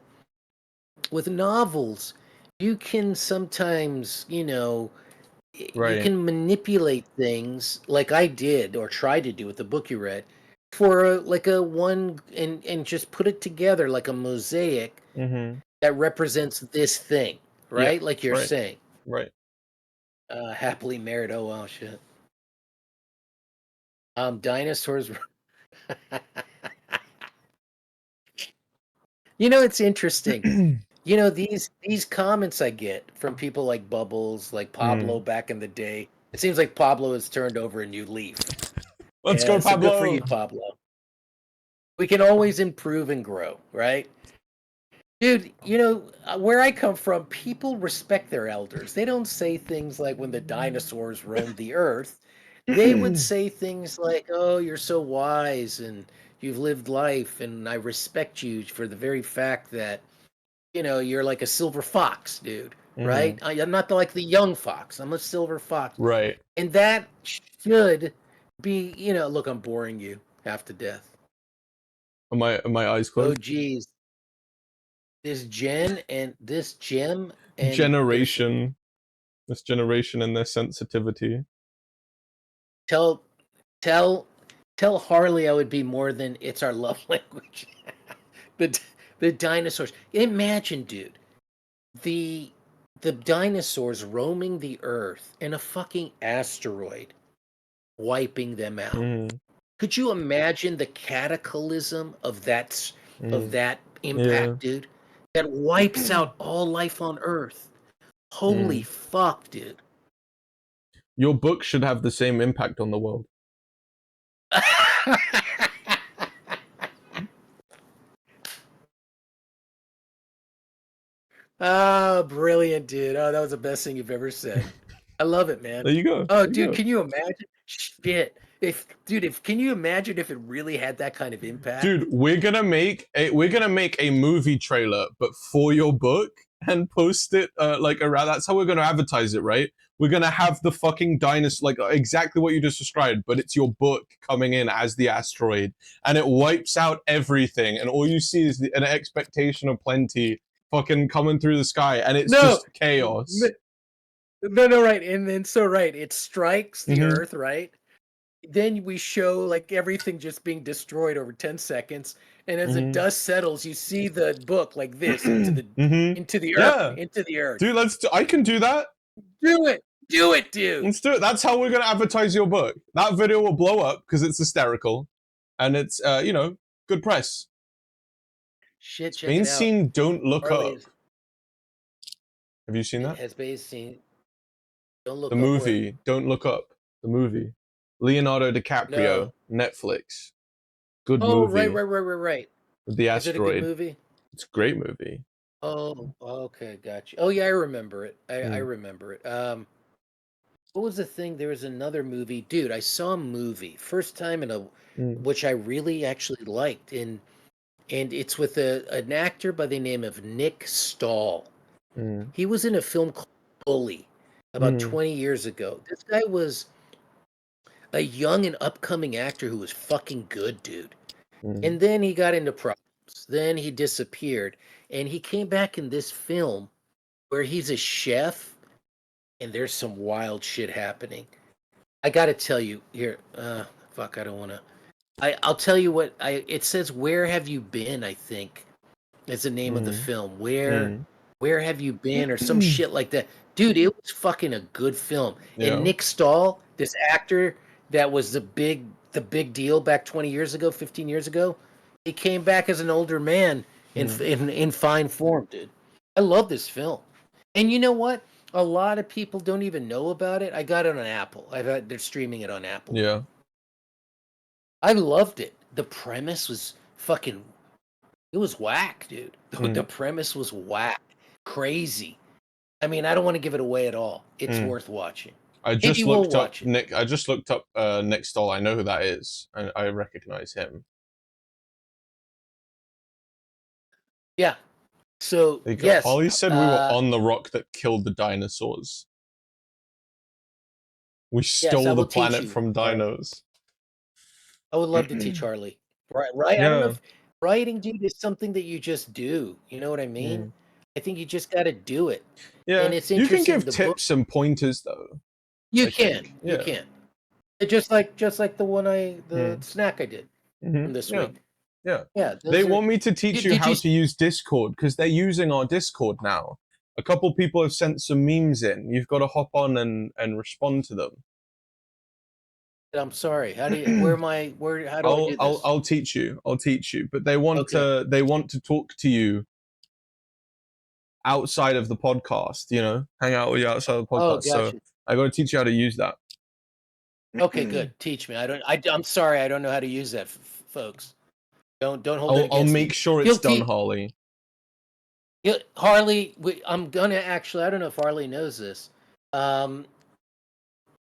With novels, you can sometimes, you Right. can manipulate things like I did or tried to do with the book you read for like a one and just put it together like a mosaic Mm-hmm. that represents this thing, Yeah. right? Like you're Right. saying, Right. happily married. Oh wow, shit. Dinosaurs. It's interesting. These comments I get from people like Bubbles, like Pablo Mm. back in the day. It seems like Pablo has turned over a new leaf. Let's go, Yeah, so good for Pablo. you, Pablo. We can always improve and grow, right? Dude, where I come from, people respect their elders. They don't say things like when the dinosaurs roamed the earth. They would say things like, "Oh, you're so wise and you've lived life and I respect you for the very fact that, you're like a silver fox, dude." Mm-hmm. Right? I'm not like the young fox. I'm a silver fox. Right. And that should be, look, I'm boring you half to death. Are my eyes Oh, closed? geez. This gem and this Generation. This generation and their sensitivity. tell tell tell Harley I would be more than it's our love language. the the dinosaurs. Imagine, dude, the the dinosaurs roaming the earth and a fucking asteroid wiping them out. Mm, Could you imagine the cataclysm of mm. that Yeah. impact, dude? That wipes out all life on Earth. Holy Mm. fuck, dude. Your book should have the same impact on the world. Oh, brilliant, dude. Oh, that was the best thing you've ever said. I love it, man. There you go. Oh, There you dude, go. can you imagine? Shit. if can you imagine if it really had that kind of impact? Dude, we're gonna make a movie trailer, but for your book and post it like around. That's how we're gonna advertise it, right? We're gonna have the fucking dinosaur, like exactly what you just described, but it's your book coming in as the asteroid, and it wipes out everything, and all you see is an expectation of plenty fucking coming through the sky, and it's No, just chaos. no, right, and then so right, it strikes the Mm-hmm. Earth, right? Then we show like everything just being destroyed over 10 seconds, and as the Mm-hmm. dust settles, you see the book like this Mm-hmm. into the earth, Yeah, into the earth. dude, I can do that. Do it, dude. Let's do it. That's how we're gonna advertise your book. That video will blow up because it's hysterical, and it's good press. Shit, check Spain it out. scene. Don't look Harley up. Have you seen that? has been seen. Don't The look up where. movie. Don't look up. The movie. Leonardo DiCaprio. No. Netflix. Good Oh, movie right. with the Is it a good asteroid. movie? It's a great movie. Oh, okay, gotcha. Oh yeah, I remember it. I Mm, remember it. What was the thing? There was another movie, dude. I saw a movie first time in a mm, which I really actually liked, and it's with an actor by the name of Nick Stahl. mm, He was in a film called Bully about mm, 20 years ago. This guy was a young and upcoming actor who was fucking good, dude. mm, And then he got into problems. Then he disappeared, and he came back in this film where he's a chef, and there's some wild shit happening. I got to tell you here. Fuck, I don't want to. I'll tell you what. It says, "Where have you been?" I think is the name of the mm, film. mm. Where have you been, or some shit like that, dude. It was fucking a good film. And Yeah. Nick Stahl, this actor that was the big deal back 20 years ago, 15 years ago, he came back as an older man Mm, in fine form, dude. I love this film. And you know what? A lot of people don't even know about it. I got it on Apple. They're streaming it on Apple. yeah. I loved it. The premise was fucking. It was whack, dude. The Mm, premise was whack, crazy. I mean, I don't want to give it away at all. It's mm. worth watching. I Maybe just we'll looked up watch it. Nick. I just looked up Nick Stoll. I know who that is, and I recognize him. Yeah. So They got, yes, Holly said we were on the rock that killed the dinosaurs. We yes, I stole the will teach planet you, from Harley. dinos. I would love to teach Harley. Right. I don't know Yeah. if writing, dude, is something that you just do. You know what I mean? Mm. I think you just got to do it. Yeah. And it's You can interesting. give The book tips and pointers though. you I can, think. you Yeah. can. Just like the Mm. snack I did from this Yeah. week. Yeah. Yeah, They those are. want me to teach you Did how you? to use Discord because they're using our Discord now. A couple people have sent some memes in. You've got to hop on and respond to them. I'm sorry. How do you? Where am I? Where? How do I I'll do I'll this? I'll teach you. I'll teach you. But Okay. they want to talk to you outside of the podcast, hang out with you outside of the Oh, podcast. So gotcha. I got to teach you how to use that. Okay, good. Teach me. I don't. I'm sorry. I don't know how to use that, folks. Don't hold it I'll against make me. sure it's He'll done, teach. Holly. Harley. I'm gonna actually. I don't know if Harley knows this. Um,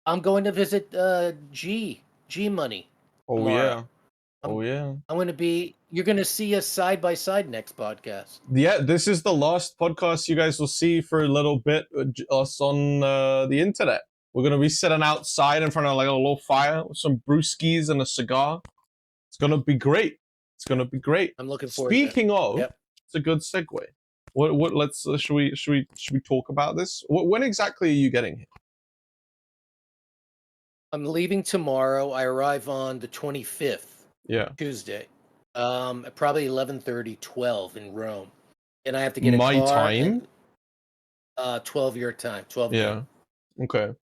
I'm going to visit G Money Oh tomorrow. yeah. I'm Oh yeah. I'm going to be. You're going to see us side by side next podcast. Yeah, this is the last podcast you guys will see for a little bit. Us on the internet. We're gonna be sitting outside in front of like a little fire with some brewskis and a cigar. It's gonna be great. It's gonna be great. I'm looking forward to that. Speaking of, Yep. it's a good segue. What? Let's should we talk about this? When exactly are you getting here? I'm leaving tomorrow. I arrive on the 25th, Yeah, Tuesday. Probably 11:30, 12 in Rome, and I have to get a my car and time. 12 your time, 12 noon. Yeah. Okay.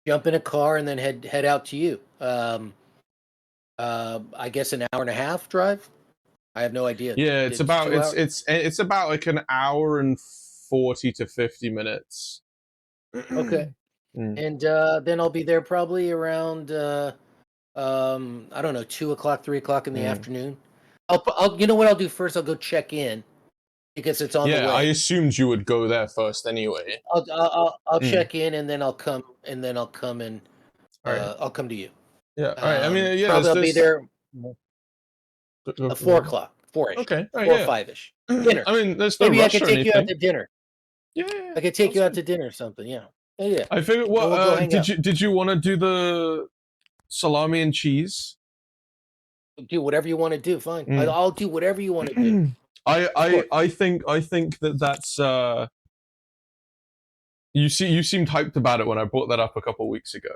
Jump in a car and then head out to you. I guess an hour and a half drive. I have no idea. Yeah, it's It's about 2 hours. it's about like an hour and 40 to 50 minutes. Okay, Mm. and then I'll be there probably around I don't know, 2 o'clock, 3 o'clock in the Mm. afternoon. You know what I'll do first? I'll go check in because it's on the Yeah, I way. assumed you would go there first anyway. I'll Mm. check in and then I'll come and All right. I'll come to you. Yeah. All right. I mean, yeah. Probably I'll be There's. there at 4 o'clock, 4-ish, Okay. All right. 4 or Yeah. 5-ish. Dinner. I mean, there's no Maybe I rush could or take you out anything. to dinner. Yeah. Yeah, yeah. I could take Sounds you out good. to dinner or something. Yeah. Yeah. Yeah. I figured. And What? we'll go hang out. Did you want to do the salami and cheese? Do whatever you want to do. Fine. Mm. I'll do whatever you want to do. Of course. I think that that's you seemed hyped about it when I brought that up a couple of weeks ago.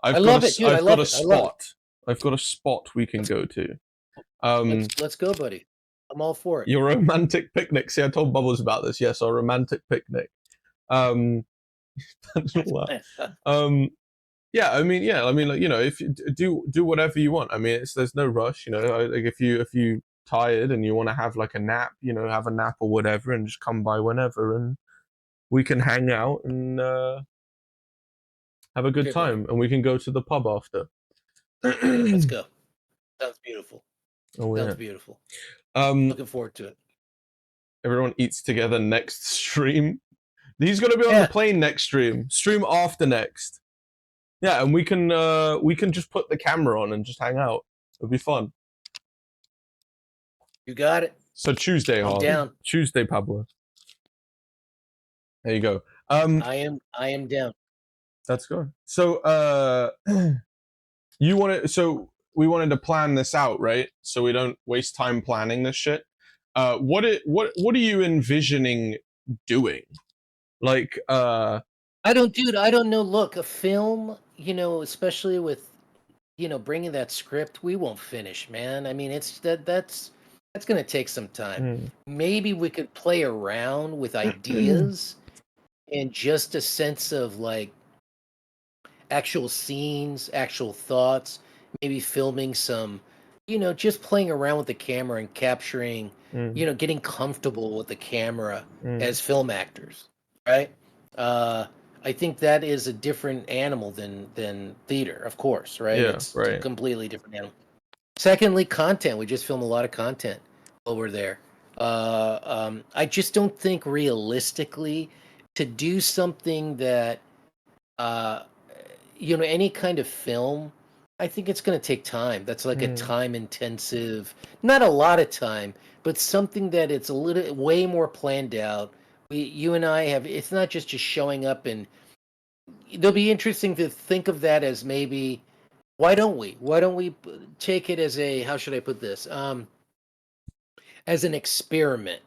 I love it, dude. I I've got love a it. I love it. spot. I've got a spot we can go to. Let's go, buddy. I'm all for it. Your romantic picnic. See, I told Bubbles about this. Yes, our romantic picnic. Um, yeah, I mean, like, you know, if you do whatever you want. I mean, there's no rush. You know, like if you tired and you want to have like a nap, you know, have a nap or whatever, and just come by whenever, and we can hang out and have a good Okay, buddy. time, and we can go to the pub after. Let's go. Sounds beautiful. Oh Sounds yeah. beautiful. Um, Looking forward to it. everyone eats together next stream. He's gonna be on the Yeah. plane next stream. Stream after next. Yeah, and we can just put the camera on and just hang out. It'll be fun. You got it. So Tuesday, I'm Harley. down. Tuesday, Pablo. There you go. I am down. That's good. So we wanted to plan this out, right? So we don't waste time planning this shit. What are you envisioning doing? Like I don't know. Look, a film, especially with, bringing that script, we won't finish, man. I mean, that's going to take some time. mm, Maybe we could play around with ideas and just a sense of like actual scenes, actual thoughts, maybe filming some, just playing around with the camera and capturing, mm, getting comfortable with the camera mm, as film actors, right? I think that is a different animal than theater, of course, right? yeah, It's a right. completely different animal. Secondly, content. We just film a lot of content while we're there. I just don't think realistically to do something that uh, any kind of film, I think it's going to take time. That's like a Mm, time intensive, not a lot of time, but something that it's a little way more planned out. You and I have, it's not just showing up, and it'll be interesting to think of that as maybe, why don't we take it as a, how should I put this? As an experiment.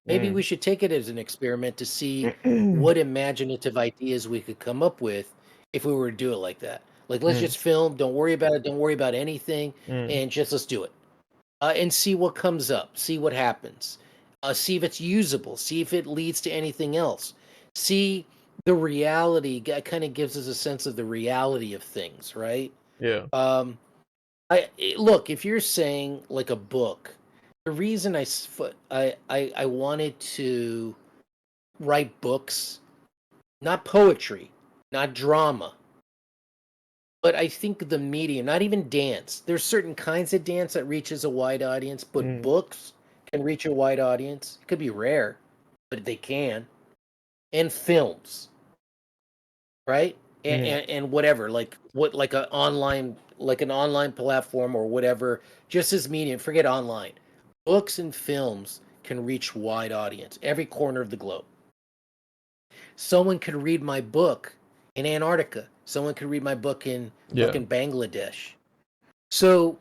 Maybe we mm. should take it as an experiment to see what imaginative ideas we could come up with if we were to do it like that. Like, let's Mm, just film. Don't worry about it. Don't worry about anything, mm, and just let's do it. And see what comes up. See what happens. See if it's usable. See if it leads to anything else. See the reality. Kind of gives us a sense of the reality of things, right? yeah. Um, look, if you're saying like a book, the reason I wanted to write books, not poetry, not drama, but I think the medium, not even dance. There's certain kinds of dance that reaches a wide audience, but Mm, books can reach a wide audience. It could be rare, but they can. And films, right? And, mm, and whatever, like an online platform or whatever, just as medium. Forget online. Books and films can reach wide audience, every corner of the globe. Someone could read my book in Antarctica. Someone could read my book in yeah. fucking Bangladesh. So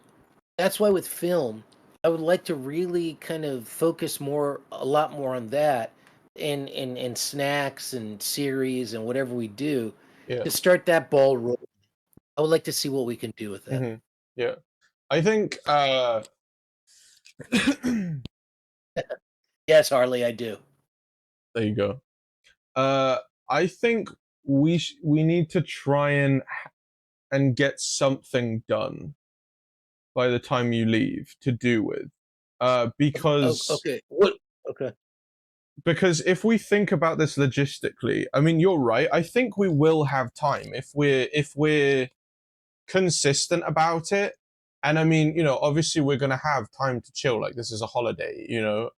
that's why with film, I would like to really kind of focus a lot more on that, and snacks and series and whatever we do Yeah. to start that ball rolling. I would like to see what we can do with that. Hmm. Yeah. I think Yes, Harley, I do. there you go. Uh, I think we need to try and get something done by the time you leave to do with. Because Okay. What? Okay. if we think about this logistically, I mean, you're right. I think we will have time if we're consistent about it. And I mean, you know, obviously we're gonna have time to chill. Like this is a holiday, you know.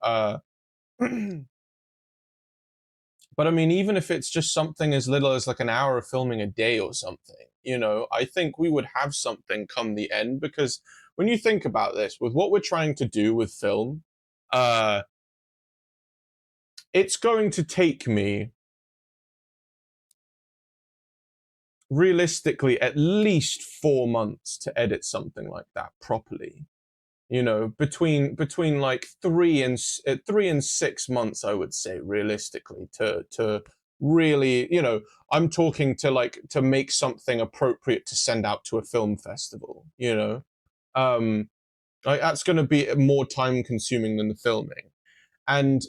But I mean, even if it's just something as little as like an hour of filming a day or something, You know, I think we would have something come the end, because when you think about this, with what we're trying to do with film, uh, it's going to take me realistically at least 4 months to edit something like that properly. You know, between like 3 and 6 months, I would say realistically, to really, you know, I'm talking to like to make something appropriate to send out to a film festival. You know, um, like that's going to be more time consuming than the filming. And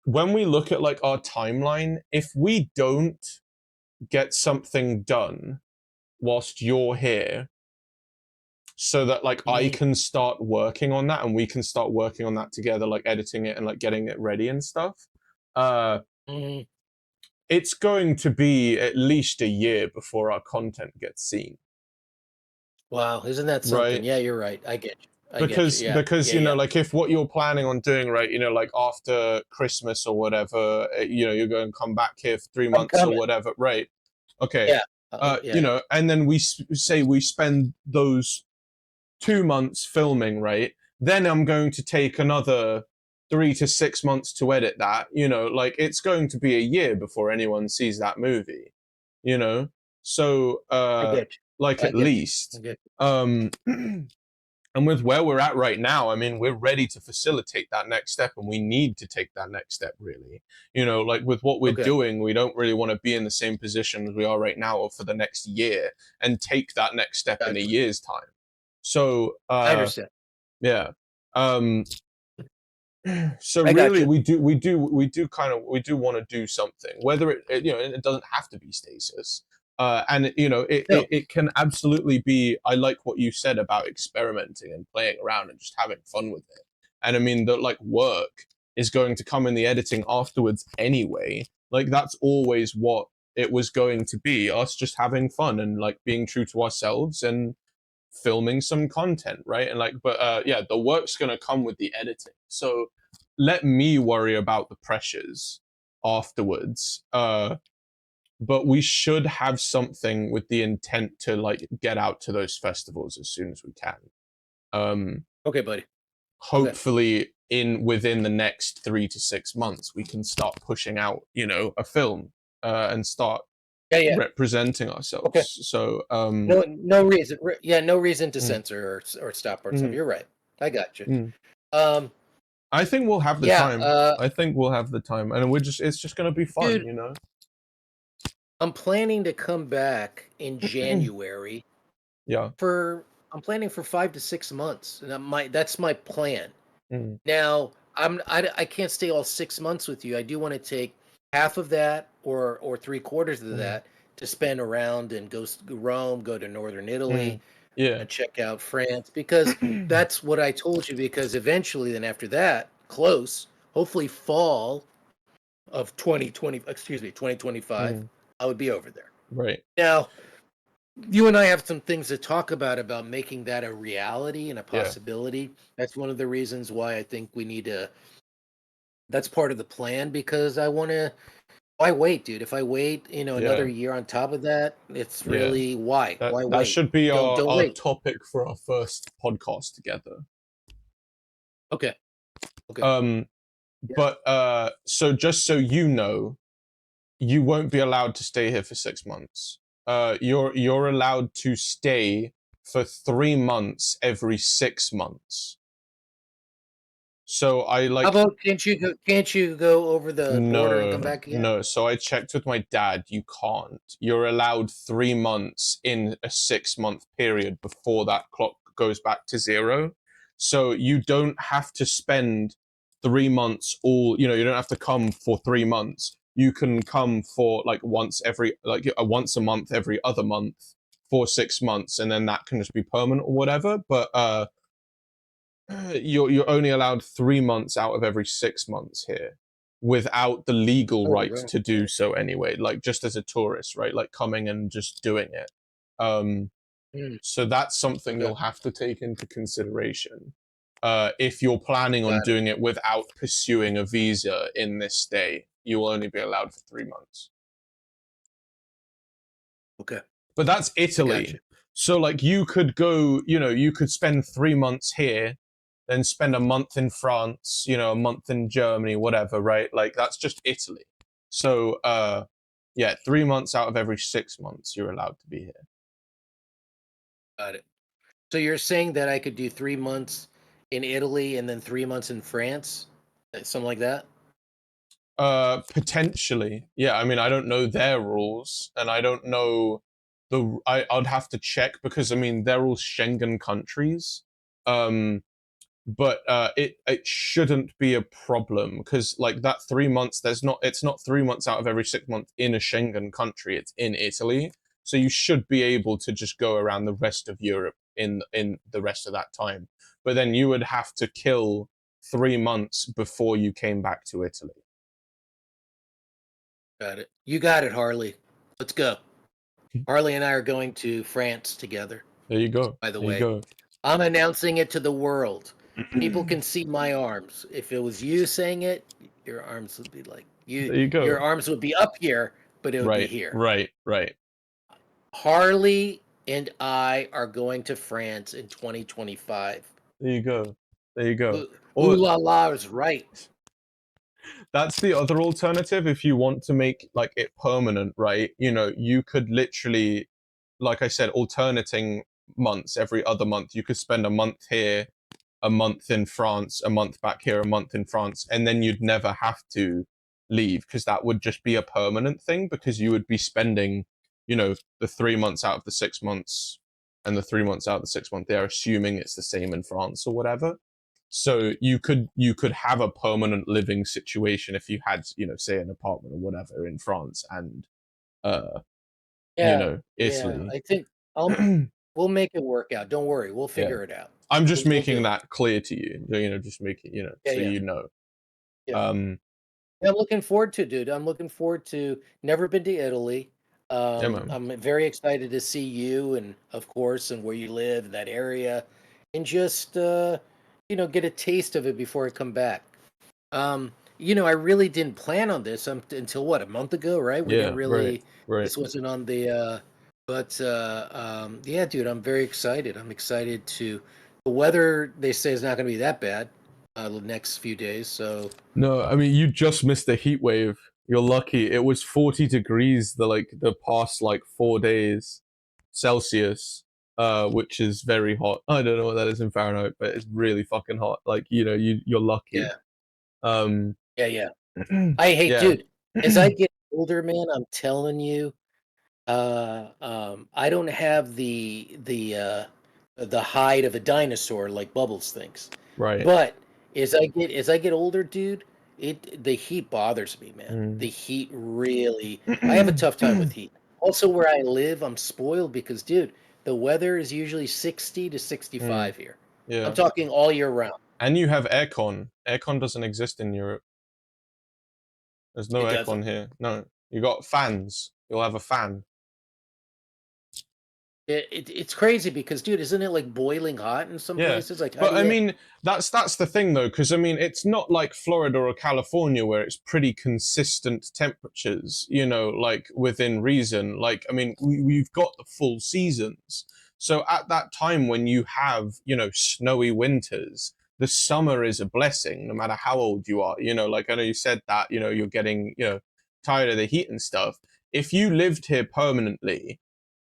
when we look at like our timeline, if we don't get something done whilst you're here, so that like I Mm, can start working on that and we can start working on that together, like editing it and like getting it ready and stuff, uh mm. it's going to be at least a year before our content gets seen, Wow, isn't that something? right? Yeah, you're right. I get you. I get you. Yeah, Because yeah, you know, yeah. like if what you're planning on doing, right, you know, like after Christmas or whatever, you know, you're going to come back here for three I'm months or coming. whatever, right? Okay. Yeah. Yeah, You yeah. know, and then we say we spend those 2 months filming, right? Then I'm going to take another 3 to 6 months to edit that. You know, like it's going to be a year before anyone sees that movie. You know, so I get like you. I at get you. I least. get you. And with where we're at right now, I mean, we're ready to facilitate that next step, and we need to take that next step, really. You know, like with what we're Okay. doing, we don't really want to be in the same position as we are right now for the next year and take that next step in a Gotcha. year's time. So, I understand. yeah. Um, so I got really, you. we do want to do something, whether you know, it doesn't have to be stasis. And you know, No. it can absolutely be. I like what you said about experimenting and playing around and just having fun with it. And I mean, the like work is going to come in the editing afterwards anyway. Like that's always what it was going to be, us just having fun and like being true to ourselves and filming some content, right? And like, but yeah, the work's gonna come with the editing. So let me worry about the pressures afterwards. But we should have something with the intent to like get out to those festivals as soon as we can. Um, Okay, buddy. Okay. hopefully in within the next 3 to 6 months we can start pushing out, you know, a film and start Yeah, yeah. representing Okay. ourselves. So No reason. Yeah, no reason to mm, censor or stop ourselves. mm, You're right. I got you. mm. Um, I think we'll have the yeah, time. I think we'll have the time, and it's just gonna be fun, dude, you know. I'm planning to come back in January Yeah. for I'm planning for 5 to 6 months. And that's my plan. Mm, Now, I can't stay all 6 months with you. I do want to take half of that or 3/4 of mm, that to spend around and go Rome, go to northern Italy, mm. Yeah. and check out France because that's what I told you. Because eventually, then after that, close, hopefully fall of 2020, excuse me, 2025, Mm, I would be over there. right. Now, you and I have some things to talk about making that a reality and a Yeah. possibility. That's one of the reasons why I think we need to. That's part of the plan because I want to. Why wait, dude? If I wait, another Yeah. year on top of that, it's Yeah. really why? That Why that wait? should be Don't our wait. topic for our first podcast together. Okay. Okay. Um, Yeah. but so just so you know, you won't be allowed to stay here for 6 months. You're allowed to stay for 3 months every 6 months. So I How like about can't you go over the border and come no, back again? no. So I checked with my dad. You can't. You're allowed 3 months in a 6 month period before that clock goes back to zero. So you don't have to spend 3 months all, you know, you don't have to come for 3 months. You can come for like once a month every other month for 6 months, and then that can just be permanent or whatever. But you're only allowed 3 months out of every 6 months here without the legal Oh, right really? to do so anyway, like just as a tourist, right? Like coming and just doing it. Um, Mm, so that's something okay. you'll have to take into consideration if you're planning on Got it. doing it without pursuing a visa in this stay. You will only be allowed for 3 months. Okay. but that's Gotcha. Italy. So like you could go, you could spend 3 months here, then spend a month in France, a month in Germany, whatever, right? Like that's just Italy. So yeah, 3 months out of every 6 months you're allowed to be here. Got it. So you're saying that I could do 3 months in Italy and then 3 months in France, something like that? Potentially. Yeah, I mean I don't know their rules and I don't know I'd have to check because I mean they're all Schengen countries. Um but it shouldn't be a problem because like that 3 months it's not 3 months out of every 6 months in a Schengen country, it's in Italy, so you should be able to just go around the rest of Europe in the rest of that time, but then you would have to kill 3 months before you came back to Italy. Got it. You got it, Harley. Let's go. Harley and I are going to France together, There you go, by the there you way. go. I'm announcing it to the world. People can see my arms. If it was you saying it, your arms would be like There you your go. arms would be up here, but it would be Right, here. right, right. Harley and I are going to France in 2025. There you go, there you go. Ooh Or la la is right. that's the other alternative if you want to make like it permanent, right? You could literally, like I said, alternating months every other month. You could spend a month here, a month in France, a month back here, a month in France, and then you'd never have to leave because that would just be a permanent thing because you would be spending, the 3 months out of the 6 months and the 3 months out of the 6 month. They're assuming it's the same in France or whatever. So you could have a permanent living situation if you had, say an apartment or whatever in France and uh, Yeah, yeah. Italy. I think I'll we'll make it work out. Don't worry, we'll Yeah. figure it out. I'm just We'll making do it. that clear to you. Just making, Yeah, so yeah, you know. yeah. Um, Yeah, I'm looking forward to it, dude. I'm looking forward to never been to Italy. yeah, man. I'm very excited to see you and of course and where you live, that area, and just get a taste of it before I come back. I really didn't plan on this until what, a month ago, right? We didn't Yeah, right, really right. this wasn't on the but yeah, dude, I'm very excited. I'm excited to the weather they say is not going to be that bad the next few days, so No, I mean you just missed the heat wave. You're lucky. It was 40 degrees the past like 4 days Celsius, which is very hot. I don't know what that is in Fahrenheit, but it's really fucking hot. Like, you're lucky. yeah. Um, Yeah, yeah. I hate yeah. dude, as I get older, man, I'm telling you, I don't have the hide of a dinosaur like Bubbles thinks. Right. But as I get older, dude, the heat bothers me, man. Mm. The heat really I have a tough time with heat. Also, where I live, I'm spoiled because, dude, the weather is usually 60 to Mm. 65 here. I'm Yeah. talking all year round. And you have aircon. Aircon doesn't exist in Europe. There's no It aircon doesn't. here. No. You got fans. You'll have a fan. It's crazy because, dude, isn't it like boiling hot in some Yeah. places? Like, how But do I you? mean, that's the thing though, because I mean, it's not like Florida or California where it's pretty consistent temperatures, like within reason. Like, I mean, we've got the full seasons. So at that time when you have, snowy winters, the summer is a blessing, no matter how old you are. Like I know you said that, you're getting, tired of the heat and stuff. If you lived here permanently,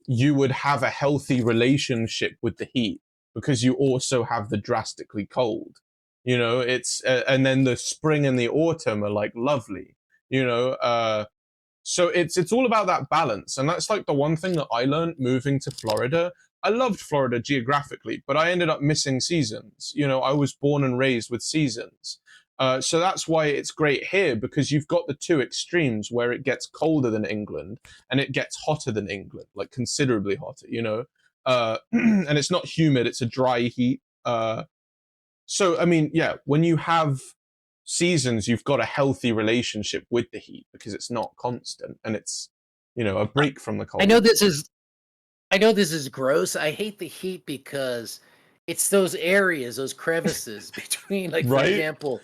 you would have a healthy relationship with the heat because you also have the drastically cold. It's and then the spring and the autumn are like lovely. So it's all about that balance, and that's like the one thing that I learned moving to Florida. I loved Florida geographically, but I ended up missing seasons. I was born and raised with seasons. So that's why it's great here because you've got the two extremes where it gets colder than England and it gets hotter than England, like considerably hotter. And it's not humid; it's a dry heat. So I mean, yeah, when you have seasons, you've got a healthy relationship with the heat because it's not constant and it's, a I break from the I know cold. this is I know this is gross. I hate the heat because it's those areas, those crevices between, like, for Right? example,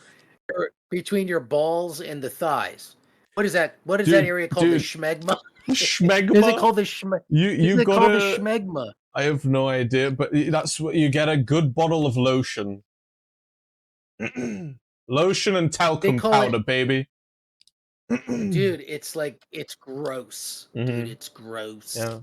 between your balls and the thighs. What is that? What is that Dude, area called? The dude, schmegma? Schmegma? Is it called the schme? Is You it called the gotta. schmegma? I have no idea, but that's what you get, a good bottle of lotion. Lotion and They talcum call powder, it, baby. dude. It's like it's gross, dude. Mm-hmm. It's gross. Yeah.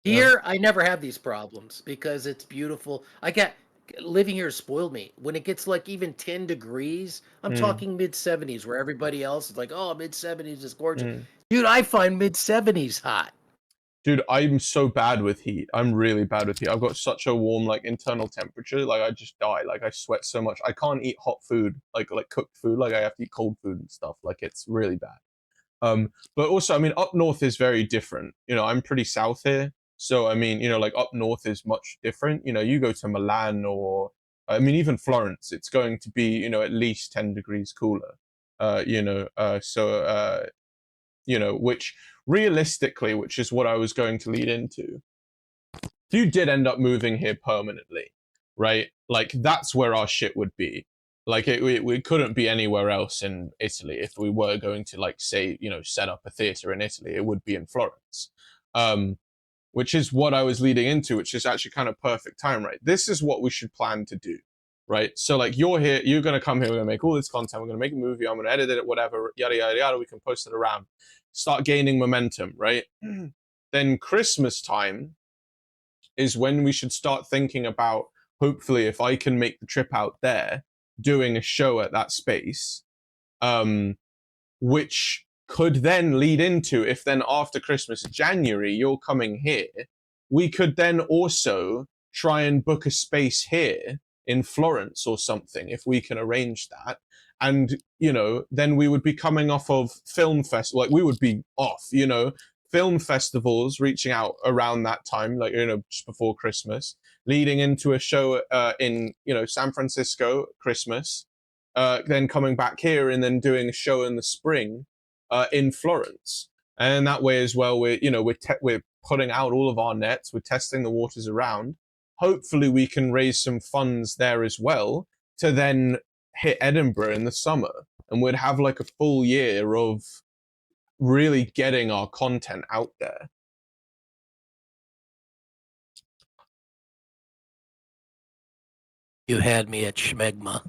Yeah. Here, I never have these problems because it's beautiful. I get living here has spoiled me. When it gets like even 10 degrees, I'm Mm, talking mid 70s, where everybody else is like, oh, mid 70s is gorgeous. mm. Dude, I find mid 70s hot. Dude, I'm so bad with heat. I'm really bad with heat. I've got such a warm, like, internal temperature. Like, I just die. Like, I sweat so much. I can't eat hot food, like cooked food. Like, I have to eat cold food and stuff. Like, it's really bad. But also, I mean, up north is very different. You know, I'm pretty south here, so I mean, you know, like up north is much different. You know, you go to Milan or, I mean, even Florence, it's going to be, you know, at least 10 degrees cooler. You know, which realistically, which is what I was going to lead into. If you did end up moving here permanently, right? Like that's where our shit would be. Like we couldn't be anywhere else in Italy if we were going to, like, say, you know, set up a theater in Italy. It would be in Florence, which is what I was leading into, which is actually kind of perfect time, right? This is what we should plan to do, right? So like you're here, you're gonna come here, we're gonna make all this content, we're gonna make a movie, I'm gonna edit it, whatever, yada yada yada. We can post it around, start gaining momentum, right? Then Christmas time is when we should start thinking about, hopefully, if I can make the trip out there, doing a show at that space, which could then lead into, if then after Christmas, January, you're coming here, we could then also try and book a space here in Florence or something, if we can arrange that. And, you know, then we would be coming off of film festival, like we would be off, you know, film festivals reaching out around that time, like, you know, just before Christmas, leading into a show in, you know, San Francisco, Christmas, then coming back here and then doing a show in the spring in Florence. And that way as well, we're, you know, we're putting out all of our nets, we're testing the waters around. Hopefully, we can raise some funds there as well to then hit Edinburgh in the summer, and we'd have like a full year of really getting our content out there. You had me at schmegma.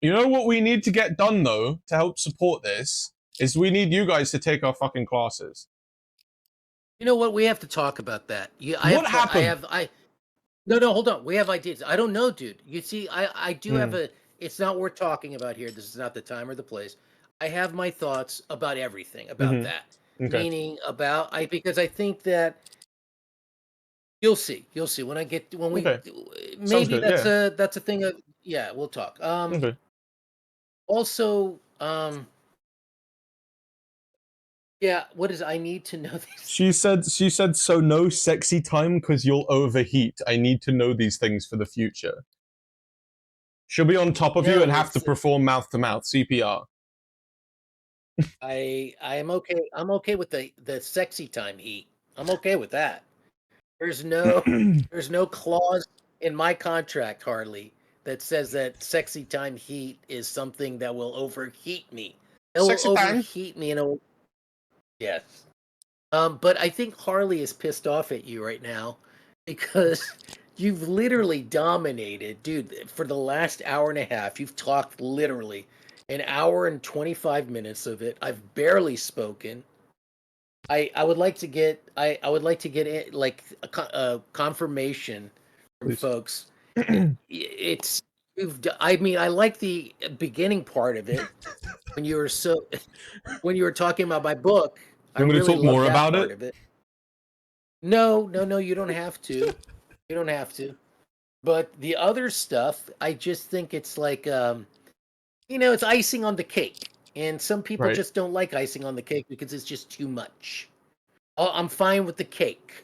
You know what we need to get done though to help support this is we need you guys to take our fucking classes. You know what? We have to talk about that. What happened? No, hold on. We have ideas. I don't know, dude. You see, I do have Mm, a. It's not worth talking about here. This is not the time or the place. I have my thoughts about everything about hmm. that. Okay. Meaning about because I think that you'll see. You'll see when I get when we Okay. Sounds maybe good. Yeah. that's a thing of yeah, we'll talk. Okay. Also yeah, what is I need to know these. She said so no sexy time because you'll overheat. I need to know these things for the future. She'll be on top of you No, and have to it's perform mouth to mouth CPR. I am okay. I'm okay with the sexy time heat. I'm okay with that. There's no there's no clause in my contract, Harley, that says that sexy time heat is something that will overheat me. It will Sexy time. overheat me, and it will, yes. But I think Harley is pissed off at you right now because you've literally dominated, dude, for the last hour and a half. You've talked literally an hour and 25 minutes of it. I've barely spoken. I would like to get I would like to get it like a confirmation from Please. folks. It's I mean, I like the beginning part of it when you were so when you were talking about my book. I You want me to really talk love more that about part it? of it. No, you don't have to. You don't have to. But the other stuff, I just think it's like it's icing on the cake. And some people Right. just don't like icing on the cake because it's just too much. Oh, I'm fine with the cake.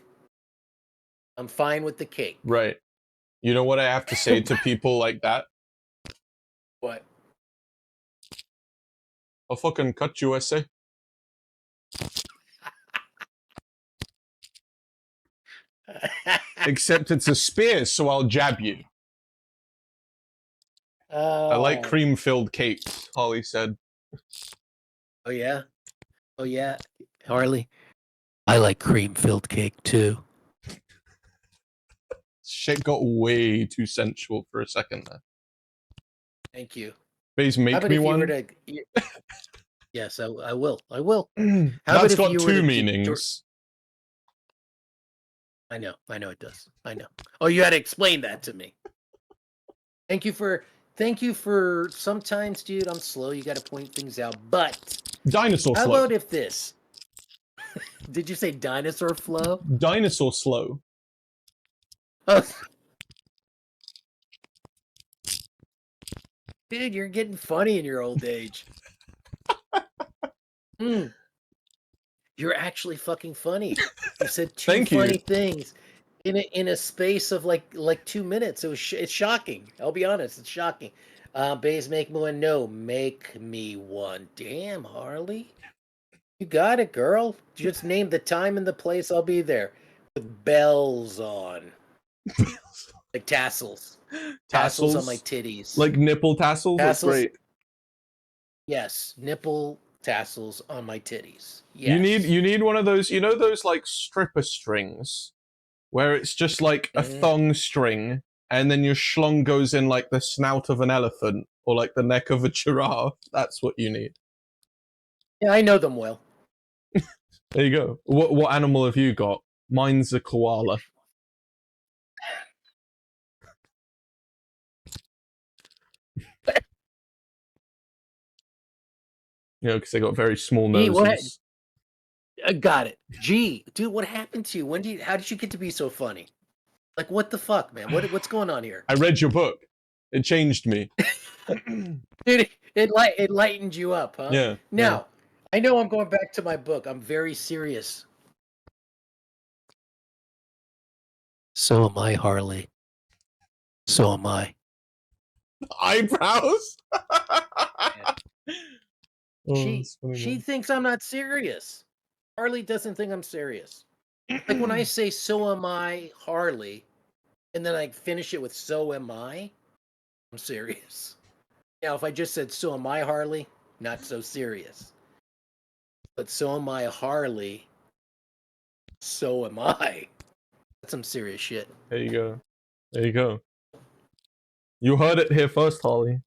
I'm fine with the cake. Right. You know what I have to say to people like that? What? I'll fucking cut you, I say. Except it's a spear, so I'll jab you. I like Oh, cream-filled cakes, Holly said. Oh yeah. Oh yeah. Harley. I like cream-filled cake too. Shit got way too sensual for a second there. Thank you. Please How make about me if you were one. to? Yes, I will. I will. How about That's if got you were two to? meanings. I know. I know it does. I know. Oh, you had to explain that to me. Thank you for. Thank you for. Sometimes, dude, I'm slow. You got to point things out. But Dinosaur how slow. about if this? Did you say dinosaur flow? Dinosaur slow. Oh, dude, you're getting funny in your old age. Mm, you're actually fucking funny. You said two Thank you. funny things in a space of like 2 minutes. It's shocking. I'll be honest, it's shocking. Bays, make me one. No, make me one. Damn, Harley, you got it, girl. Just name the time and the place. I'll be there with bells on, like tassels, tassels on my Tassels. titties, Like nipple tassels? That's tassels. great. Yes, nipple tassels on my titties. You need Yes. you need one of those, you know those like stripper strings where it's just like a Mm. thong string and then your schlong goes in like the snout of an elephant or like the neck of a giraffe. That's what you need. Yeah, I know them well. There you go. What animal have you got? Mine's a koala. You know, because they got very small Gee, what? noses. Got it. Gee, dude, what happened to you? How did you get to be so funny? Like, what the fuck, man? What's going on here? I read your book. It changed me. Dude, it lightened you up, huh? Yeah, yeah. Now, I know I'm going back to my book. I'm very serious. So am I, Harley. So am I. Eyebrows. Yeah. Oh, She that's funny, she man. thinks I'm not serious. Harley doesn't think I'm serious. Like when I say so am I, Harley, and then I finish it with so am I, I'm serious. Now, if I just said so am I, Harley, not so serious. But so am I, Harley, so am I. That's some serious shit. There you go. There you go. You heard it here first, Holly.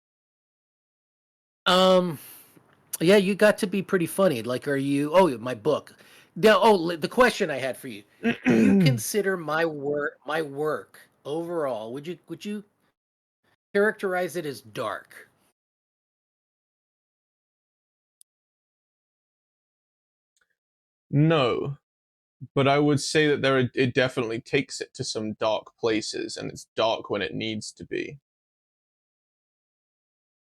Um, yeah, you got to be pretty funny. Like, are you? Oh, my book. Now, the question I had for you: do you consider my work overall? Would you characterize it as dark? No, but I would say that it definitely takes it to some dark places, and it's dark when it needs to be.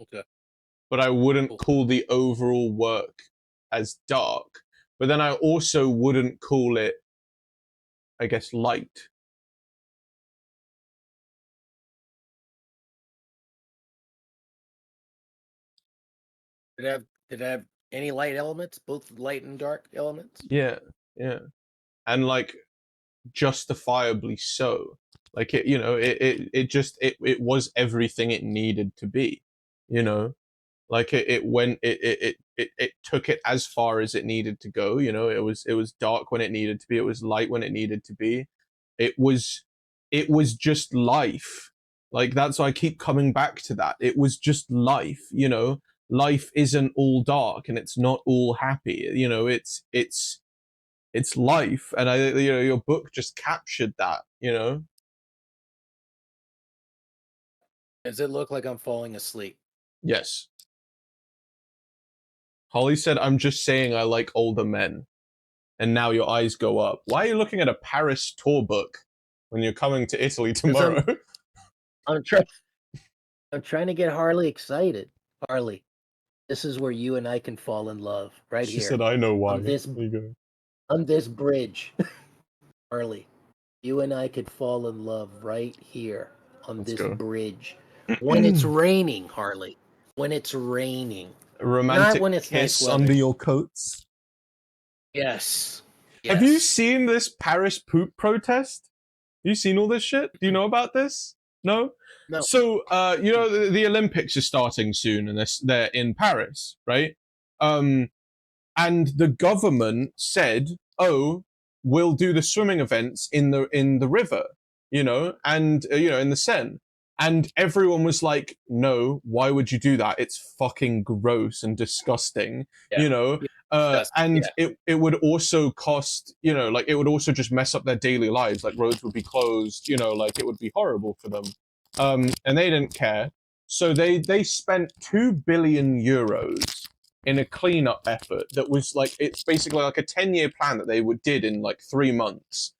Okay, But I wouldn't cool. call the overall work as dark. But then I also wouldn't call it, I guess, light. Did it have any light elements? Both light and dark elements? Yeah, yeah, and like justifiably so. Like it was everything it needed to be. You know, like it went it took it as far as it needed to go. You know, it was dark when it needed to be, it was light when it needed to be. It was it was just life. Like that's why I keep coming back to that. It was just life. You know, life isn't all dark and it's not all happy. You know, it's life, and your book just captured that. You know. Does it look like I'm falling asleep? Yes. Holly said, "I'm just saying I like older men." And now your eyes go up. Why are you looking at a Paris tour book when you're coming to Italy Because tomorrow? I'm trying I'm trying to get Harley excited. Harley, this is where you and I can fall in love, right She here said, "I know on why." this There you go. on this bridge. Harley, you and I could fall in love right here on Let's this go. bridge. When it's raining, Harley. When it's raining. A Not romantic when it's nice kiss under weather. your coats. Yes. Have you Yes. seen this Paris poop protest? You seen all this shit? Do you know about this? No. No. So, the Olympics are starting soon, and they're in Paris, right? Um, and the government said, "Oh, we'll do the swimming events in the river, and in the Seine." And everyone was like, "No, why would you do that? It's fucking gross and disgusting," Yeah. you know. Yeah. Disgusting. And Yeah. it would also cost, like it would also just mess up their daily lives. Like roads would be closed, like it would be horrible for them. And they didn't care. So they spent 2 billion euros in a cleanup effort that was like, it's basically like a 10-year plan that they did in like 3 months,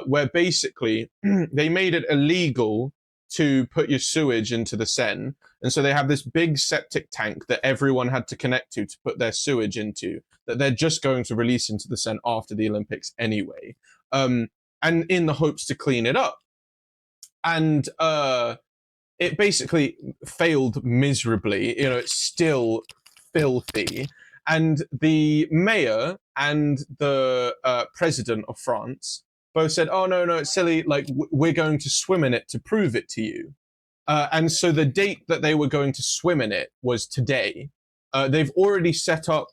where basically they made it illegal to put your sewage into the Seine. And so they have this big septic tank that everyone had to connect to put their sewage into, that they're just going to release into the Seine after the Olympics anyway, and in the hopes to clean it up. And it basically failed miserably. It's still filthy. And the mayor and the president of France both said, "Oh, no, it's silly. Like, we're going to swim in it to prove it to you." And so the date that they were going to swim in it was today. They've already set up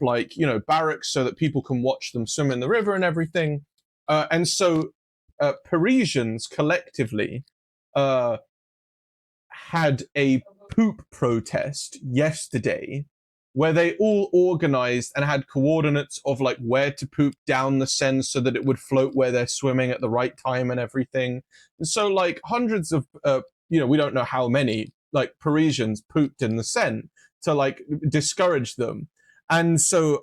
barracks so that people can watch them swim in the river and everything. And so Parisians collectively had a poop protest yesterday where they all organized and had coordinates of like where to poop down the Seine so that it would float where they're swimming at the right time and everything. And so like hundreds of we don't know how many like Parisians pooped in the Seine to like discourage them. And so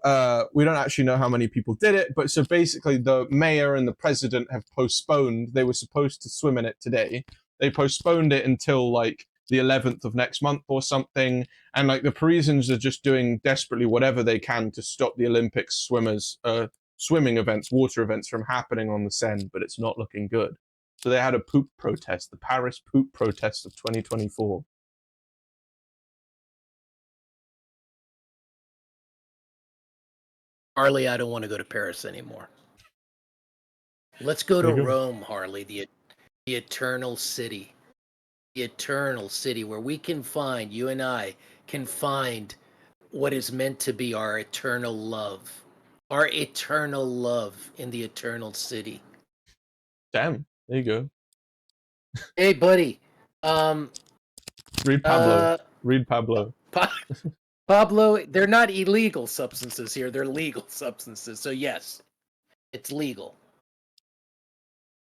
we don't actually know how many people did it, but so basically the mayor and the president have postponed. They were supposed to swim in it today. They postponed it until like the 11th of next month or something. And like the Parisians are just doing desperately whatever they can to stop the Olympics swimming events, water events from happening on the Seine, but it's not looking good. So they had a poop protest, the Paris poop protest of 2024. Harley, I don't want to go to Paris anymore. Let's go to Rome, Harley, the eternal city. The eternal city where we can find, you and I can find what is meant to be our eternal love. Our eternal love in the eternal city. Damn, there you go. Hey, buddy. Read Pablo. Read Pablo. Pablo, they're not illegal substances here. They're legal substances. So yes, it's legal.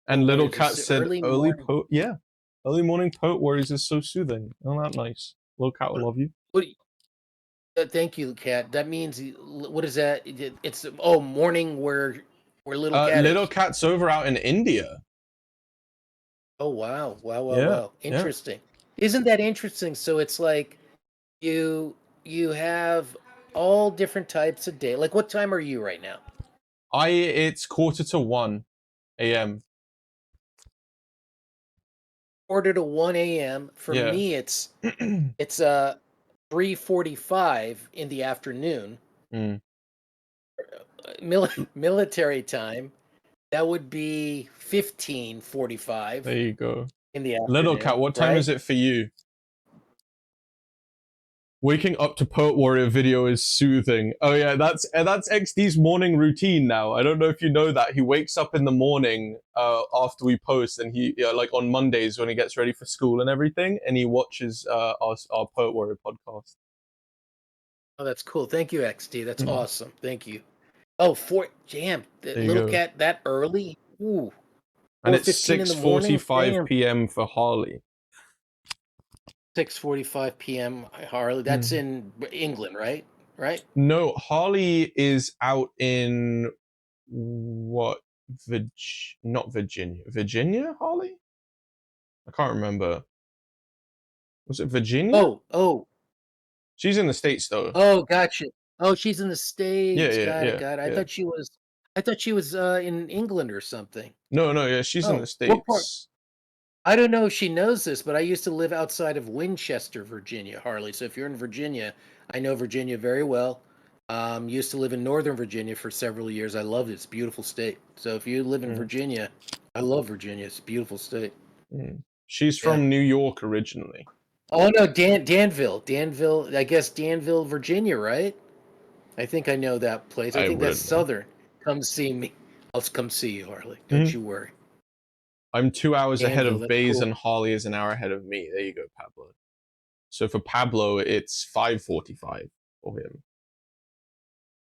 And Little Cat said, early early morning poet worries is so soothing. Oh, that nice. Little Cat will love you. Thank you, Cat. That means, what is that? It's morning where Little Cat Little is. Cat's over out in India. Oh wow, Yeah, wow! Interesting. Isn't that interesting? So it's like you have all different types of day. Like, what time are you right now? It's 1:45 a.m. 1:45 a.m. For me, it's 3:45 in the afternoon. Mm. Military time. That would be 15:45. There you go. In the afternoon. Little Cat, what time is it for you? Waking up to Poet Warrior video is soothing. Oh yeah, that's XD's morning routine now. I don't know if you know that. He wakes up in the morning after we post, and he like on Mondays when he gets ready for school and everything, and he watches our Poet Warrior podcast. Oh, that's cool. Thank you, XD. That's awesome. Thank you. Oh, Little Cat that early? Ooh. And it's 6:45 p.m. for Harley. 6:45 p.m. Harley. That's in England, right? Right? No, Harley is out in what? Not Virginia. Virginia, Harley? I can't remember. Was it Virginia? Oh. She's in the States though. Oh, gotcha. Oh, she's in the States. Yeah. Got it. I thought she was in England or something. No, yeah, she's in the States. I don't know if she knows this, but I used to live outside of Winchester, Virginia, Harley. So if you're in Virginia, I know Virginia very well. Used to live in Northern Virginia for several years. I love it. It's a beautiful state. So if you live in Virginia, I love Virginia. It's a beautiful state. She's from New York originally. Oh no, Danville. I guess Danville, Virginia, right? I think I know that place. I I think that's wouldn't know. Southern. Come see me. I'll come see you, Harley. Don't Mhm. you worry. I'm 2 hours ahead Danville, of that's Bays, cool. and Harley is an hour ahead of me. There you go, Pablo. So for Pablo, it's 5:45 for him.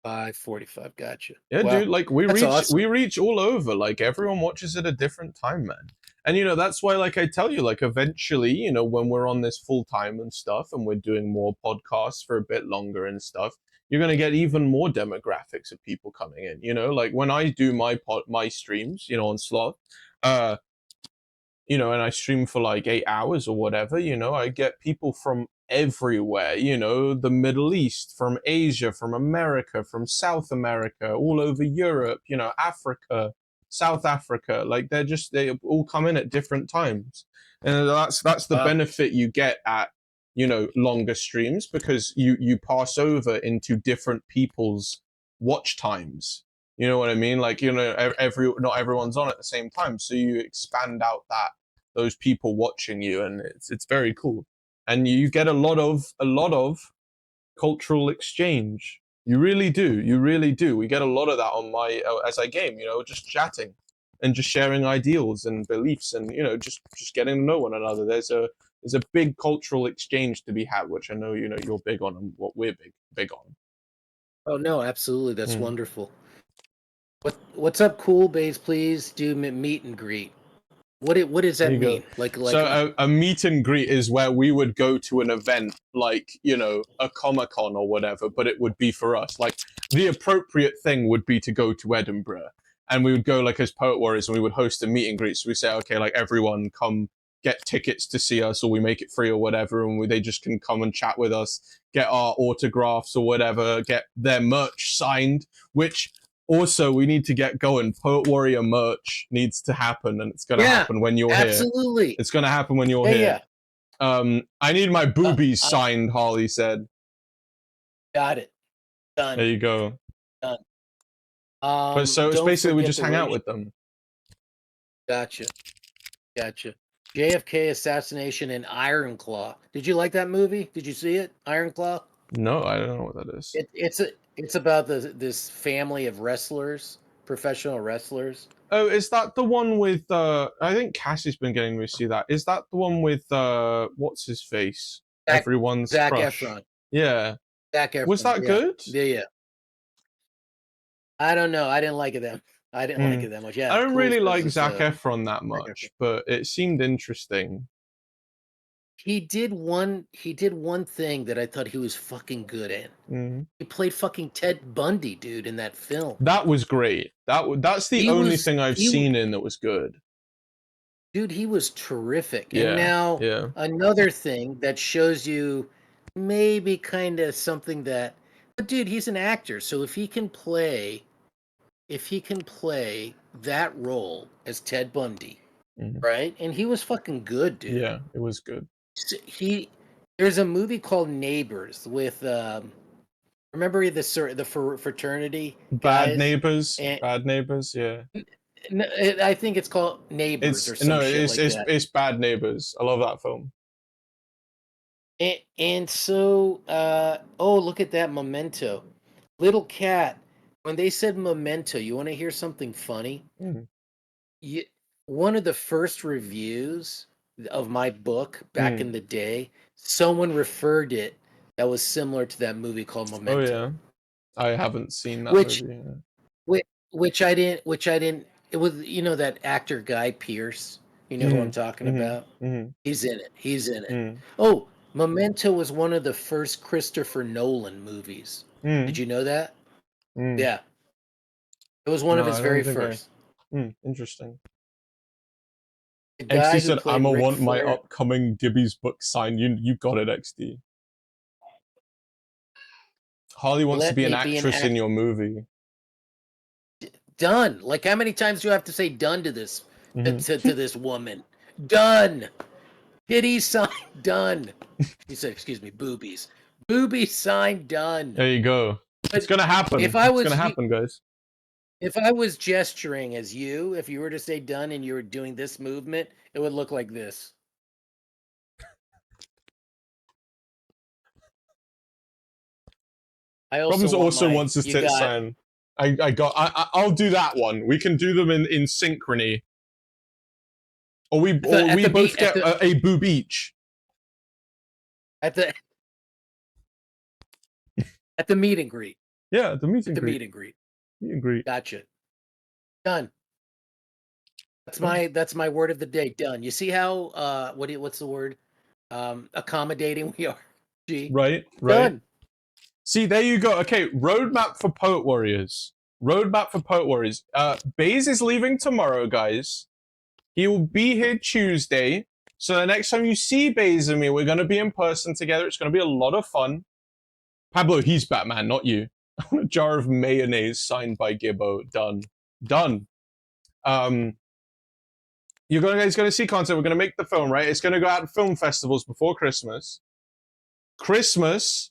5:45. Gotcha. Yeah, Wow, dude, like we that's reach awesome. we reach all over. Like everyone watches at a different time, man. And that's why like I tell you, like eventually, when we're on this full time and stuff and we're doing more podcasts for a bit longer and stuff, you're gonna get even more demographics of people coming in. Like when I do my streams, on Sloth, uh, and I stream for like 8 hours or whatever, I get people from everywhere, the Middle East, from Asia, from America, from South America, all over Europe, Africa, South Africa. Like they all come in at different times. And that's the Wow. benefit you get at, longer streams, because you pass over into different people's watch times. You know what I mean? Like, not everyone's on at the same time. So you expand out those people watching you, and it's very cool. And you get a lot of cultural exchange. You really do. You really do. We get a lot of that on my as I game, just chatting and just sharing ideals and beliefs, and just getting to know one another. There's a big cultural exchange to be had, which I know you're big on, and what we're big on. Oh no, absolutely. That's Mm. wonderful. What's up, cool bays? Please do meet and greet. What does There that you go. mean? Like So a meet and greet is where we would go to an event like, a Comic-Con or whatever, but it would be for us. Like the appropriate thing would be to go to Edinburgh, and we would go like as Poet Warriors, and we would host a meet and greet. So we say, okay, like everyone come get tickets to see us, or we make it free or whatever, and they just can come and chat with us, get our autographs or whatever, get their merch signed, which also, we need to get going. Poet Warrior merch needs to happen, and it's gonna Yeah, happen when you're here. absolutely. It's gonna happen when you're Yeah, here. yeah. I need my boobies I signed. Harley said. got it. There Done. you go. Done. But so it's Don't basically we forget just the hang out roast. with them. Gotcha. Gotcha. JFK assassination in Iron Claw. Did you like that movie? Did you see it? Iron Claw? No, I don't know what that is. It's about this family of wrestlers, professional wrestlers. Oh, is that the one with? I think Cassie's been getting me to see that. Is that the one with? What's his face? Zac Everyone's Zac crush. Efron. Yeah. Zac Was Efron. that Yeah. good? Yeah, yeah. I don't know. I didn't like it that. I didn't like Hmm. it that much. I Yeah, don't Cool's really like versus Zac Efron that Zac Efron. much, but it seemed interesting. He did one thing that I thought he was fucking good at. Mm. He played fucking Ted Bundy, dude, in that film. That was great. That's the He only was thing I've he seen in that was good. Dude, he was terrific. And Yeah, now yeah. another thing that shows you maybe kind of something that, but dude, he's an actor, so if he can play that role as Ted Bundy, Mhm. right? And he was fucking good, dude. Yeah, it was good. He There's a movie called Neighbors with remember the fraternity Bad guys, Neighbors, and Bad Neighbors. Yeah, I think it's called Neighbors or it's some no, shit it's like it's that. it's Bad Neighbors. I love that film. And so, oh, look at that Memento. Little Cat, when they said Memento, you want to hear something funny? Mm. You, one of the first reviews of my book back Mm. in the day, someone referred it that was similar to that movie called Oh Memento, yeah, I haven't seen that which, movie. Yeah. which I didn't, it was, that actor Guy Pearce, you know who I'm Mm. talking Mm. about? Mm. He's in it. He's in it. Mm. Oh, Memento was one of the first Christopher Nolan movies. Did Mm. you know that? Mm. Yeah, it was one of No, his I don't very think I. first. Interesting. The XD guy who said, played "I'ma Ric want my Flair. upcoming Gibby's book signed." You got it, XD. Harley wants to Let be an me be an actress in actor. your movie. Done. Like how many times do you have to say done to this to, Hmm. to, to this woman? Done. Kitty sign done. He said, excuse me, boobies. Boobies sign done. There you go. It's But gonna if happen. I It's gonna was you, happen, guys. if I was gesturing as you, if you were to say done and you were doing this movement, it would look like this. I also Robins want also my. wants his You tits got signed. I'll do that one. We can do them in synchrony, or at we the both meet get a boob each. at the at the meet and greet. Yeah, the meet At and the greet. meet and greet. Meet and greet. Gotcha. Done. That's Done. my word of the day. Done. You see how what's the word? Accommodating we are. G. Right, right. Done. See, there you go. Okay, roadmap for Poet Warriors. Roadmap for Poet Warriors. Baze is leaving tomorrow, guys. He will be here Tuesday. So the next time you see Baze and me, we're going to be in person together. It's going to be a lot of fun. Pablo, he's Batman, not you. A jar of mayonnaise signed by Gibbo. Done. Done. You're guys going to see content. We're going to make the film, right? It's going to go out to film festivals before Christmas. Christmas,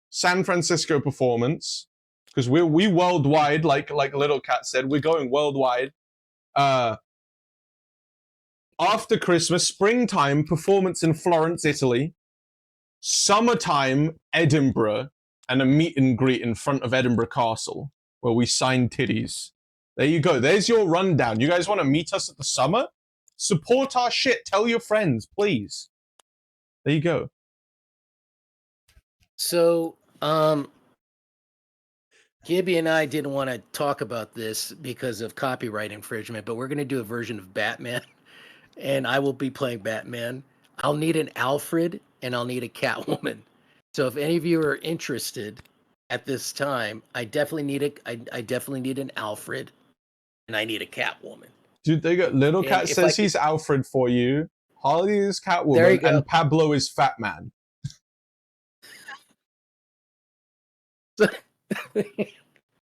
San Francisco performance, because we worldwide, like Little Cat said, we're going worldwide. After Christmas, springtime performance in Florence, Italy. Summertime, Edinburgh, and a meet and greet in front of Edinburgh Castle where we sign titties. There you go. There's your rundown. You guys want to meet us at the summer? Support our shit. Tell your friends, please. There you go. So, Gibby and I didn't want to talk about this because of copyright infringement, but we're going to do a version of Batman, and I will be playing Batman. I'll need an Alfred, and I'll need a Catwoman. So, if any of you are interested at this time, I definitely need an Alfred, and I need a Catwoman. Dude, they got Little And Cat says he's Alfred for you. Harley is There you Catwoman, go. and Pablo is Fat Man.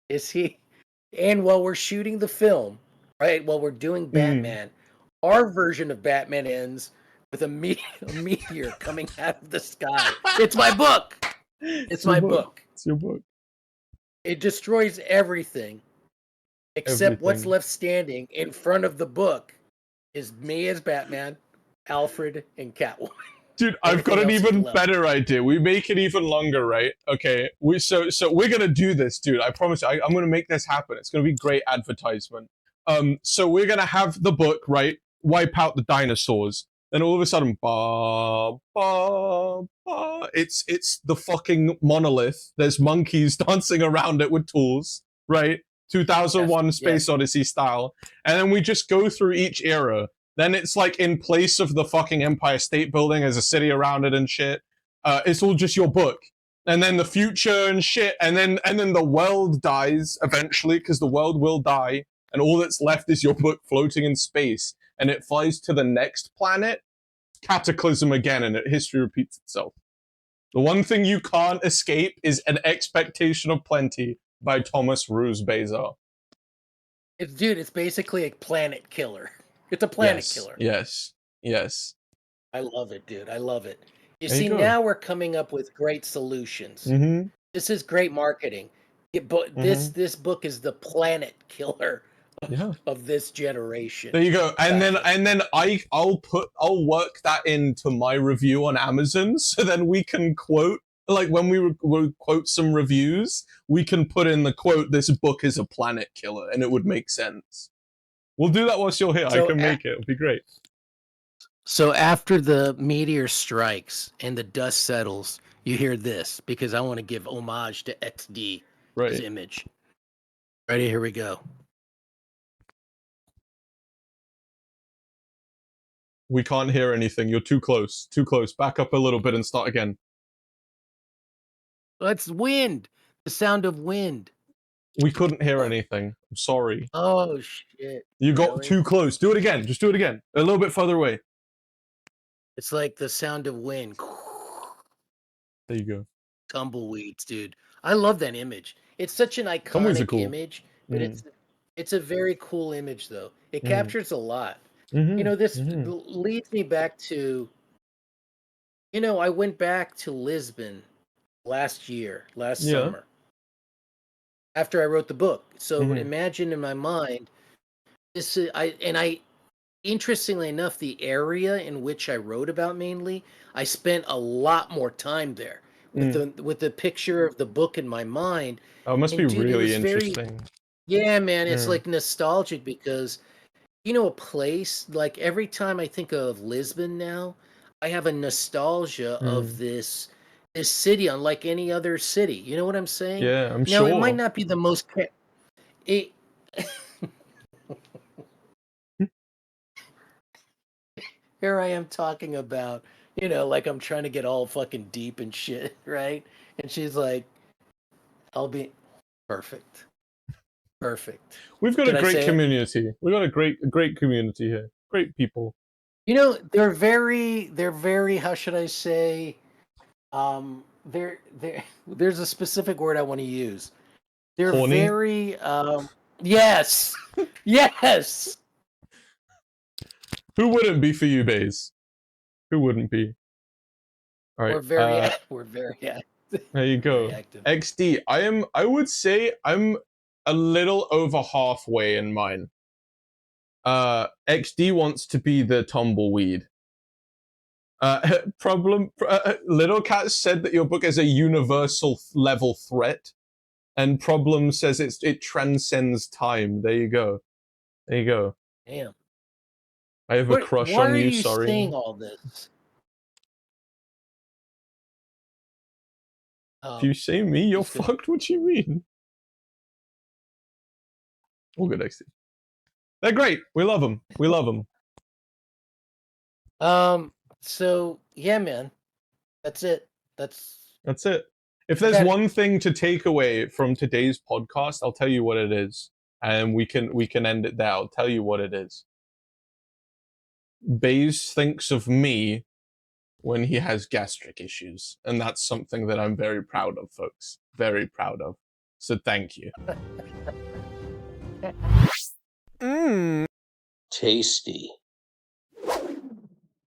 Is he? And while we're shooting the film, right, while we're doing Batman, our version of Batman ends with a meteor coming out of the sky. It's my book. It's my book. It's your book. It destroys everything except what's Everything. left standing in front of the book is me as Batman, Alfred, and Catwoman. Dude, I've got an Everything else is even left. better idea. We make it even longer, right? Okay. So we're gonna do this, dude. I promise you, I'm gonna make this happen. It's gonna be great advertisement. So we're gonna have the book, right? Wipe out the dinosaurs. Then all of a sudden, ba ba ba. It's the fucking monolith. There's monkeys dancing around it with tools, right? 2001 Space Odyssey style. And then we just go through each era. Then it's like in place of the fucking Empire State Building, there's a city around it and shit. It's all just your book. And then the future and shit, and then the world dies eventually, because the world will die, and all that's left is your book floating in space. And it flies to the next planet, cataclysm again, and history repeats itself. The one thing you can't escape is An Expectation of Plenty by Thomas Ruse Bezos. It's basically a planet killer. It's a planet killer. Yes. I love it, dude. I love it. You There see, you go. now we're coming up with great solutions. Mm-hmm. This is great marketing. This book is the planet killer of this generation. There you go. And then I'll work that into my review on Amazon, so then we can quote, like when we quote some reviews, we can put in the quote, "This book is a planet killer," and it would make sense. We'll do that whilst you're here. I can make it. It'll be great. So after the meteor strikes and the dust settles, you hear this, because I want to give homage to XD, his image. Ready? Here we go. We can't hear anything. You're too close. Too close. Back up a little bit and start again. That's wind. The sound of wind. We couldn't hear anything. I'm sorry. Oh, shit. You got too close. Do it again. Just do it again. A little bit further away. It's like the sound of wind. There you go. Tumbleweeds, dude. I love that image. It's such an iconic image, but it's a very cool image, though. It captures a lot. You know, this leads me back to, I went back to Lisbon last summer, after I wrote the book. So imagine in my mind, interestingly enough, the area in which I wrote about mainly, I spent a lot more time there, with the picture of the book in my mind. Oh, it must be And dude, it really was very, interesting. yeah, man, it's Mm, like nostalgic because a place like every time I think of Lisbon now, I have a nostalgia of mm. this city unlike any other city. You know what I'm saying? Yeah, I'm Now, it might sure. not be the most it, here I am talking about, like I'm trying to get all fucking deep and shit, right? And she's like, I'll be perfect. Perfect. We've got a Should I great say it? community. We've got a great community here. Great people. They're very, how should I say? There's a specific word I want to use. They're Horny. very, yes, yes. Who wouldn't be for you, Baze? Who wouldn't be? All right. We're very, we're very active. There you Very go. active. XD. I would say I'm a little over halfway in mine. XD wants to be the tumbleweed. Little Cat said that your book is a universal level threat, and Problem says it transcends time. There you go. There you go. Damn. I have a crush Why on are you. you Sorry. saying all this? If you say me, you're He's good. fucked. What you mean? All good, XD. They're great. We love them. We love them. So yeah, man, that's it. That's it. If I there's got one thing to take away from today's podcast, I'll tell you what it is, and we can end it there. I'll tell you what it is. Baze thinks of me when he has gastric issues, and that's something that I'm very proud of, folks. Very proud of. So thank you. Tasty.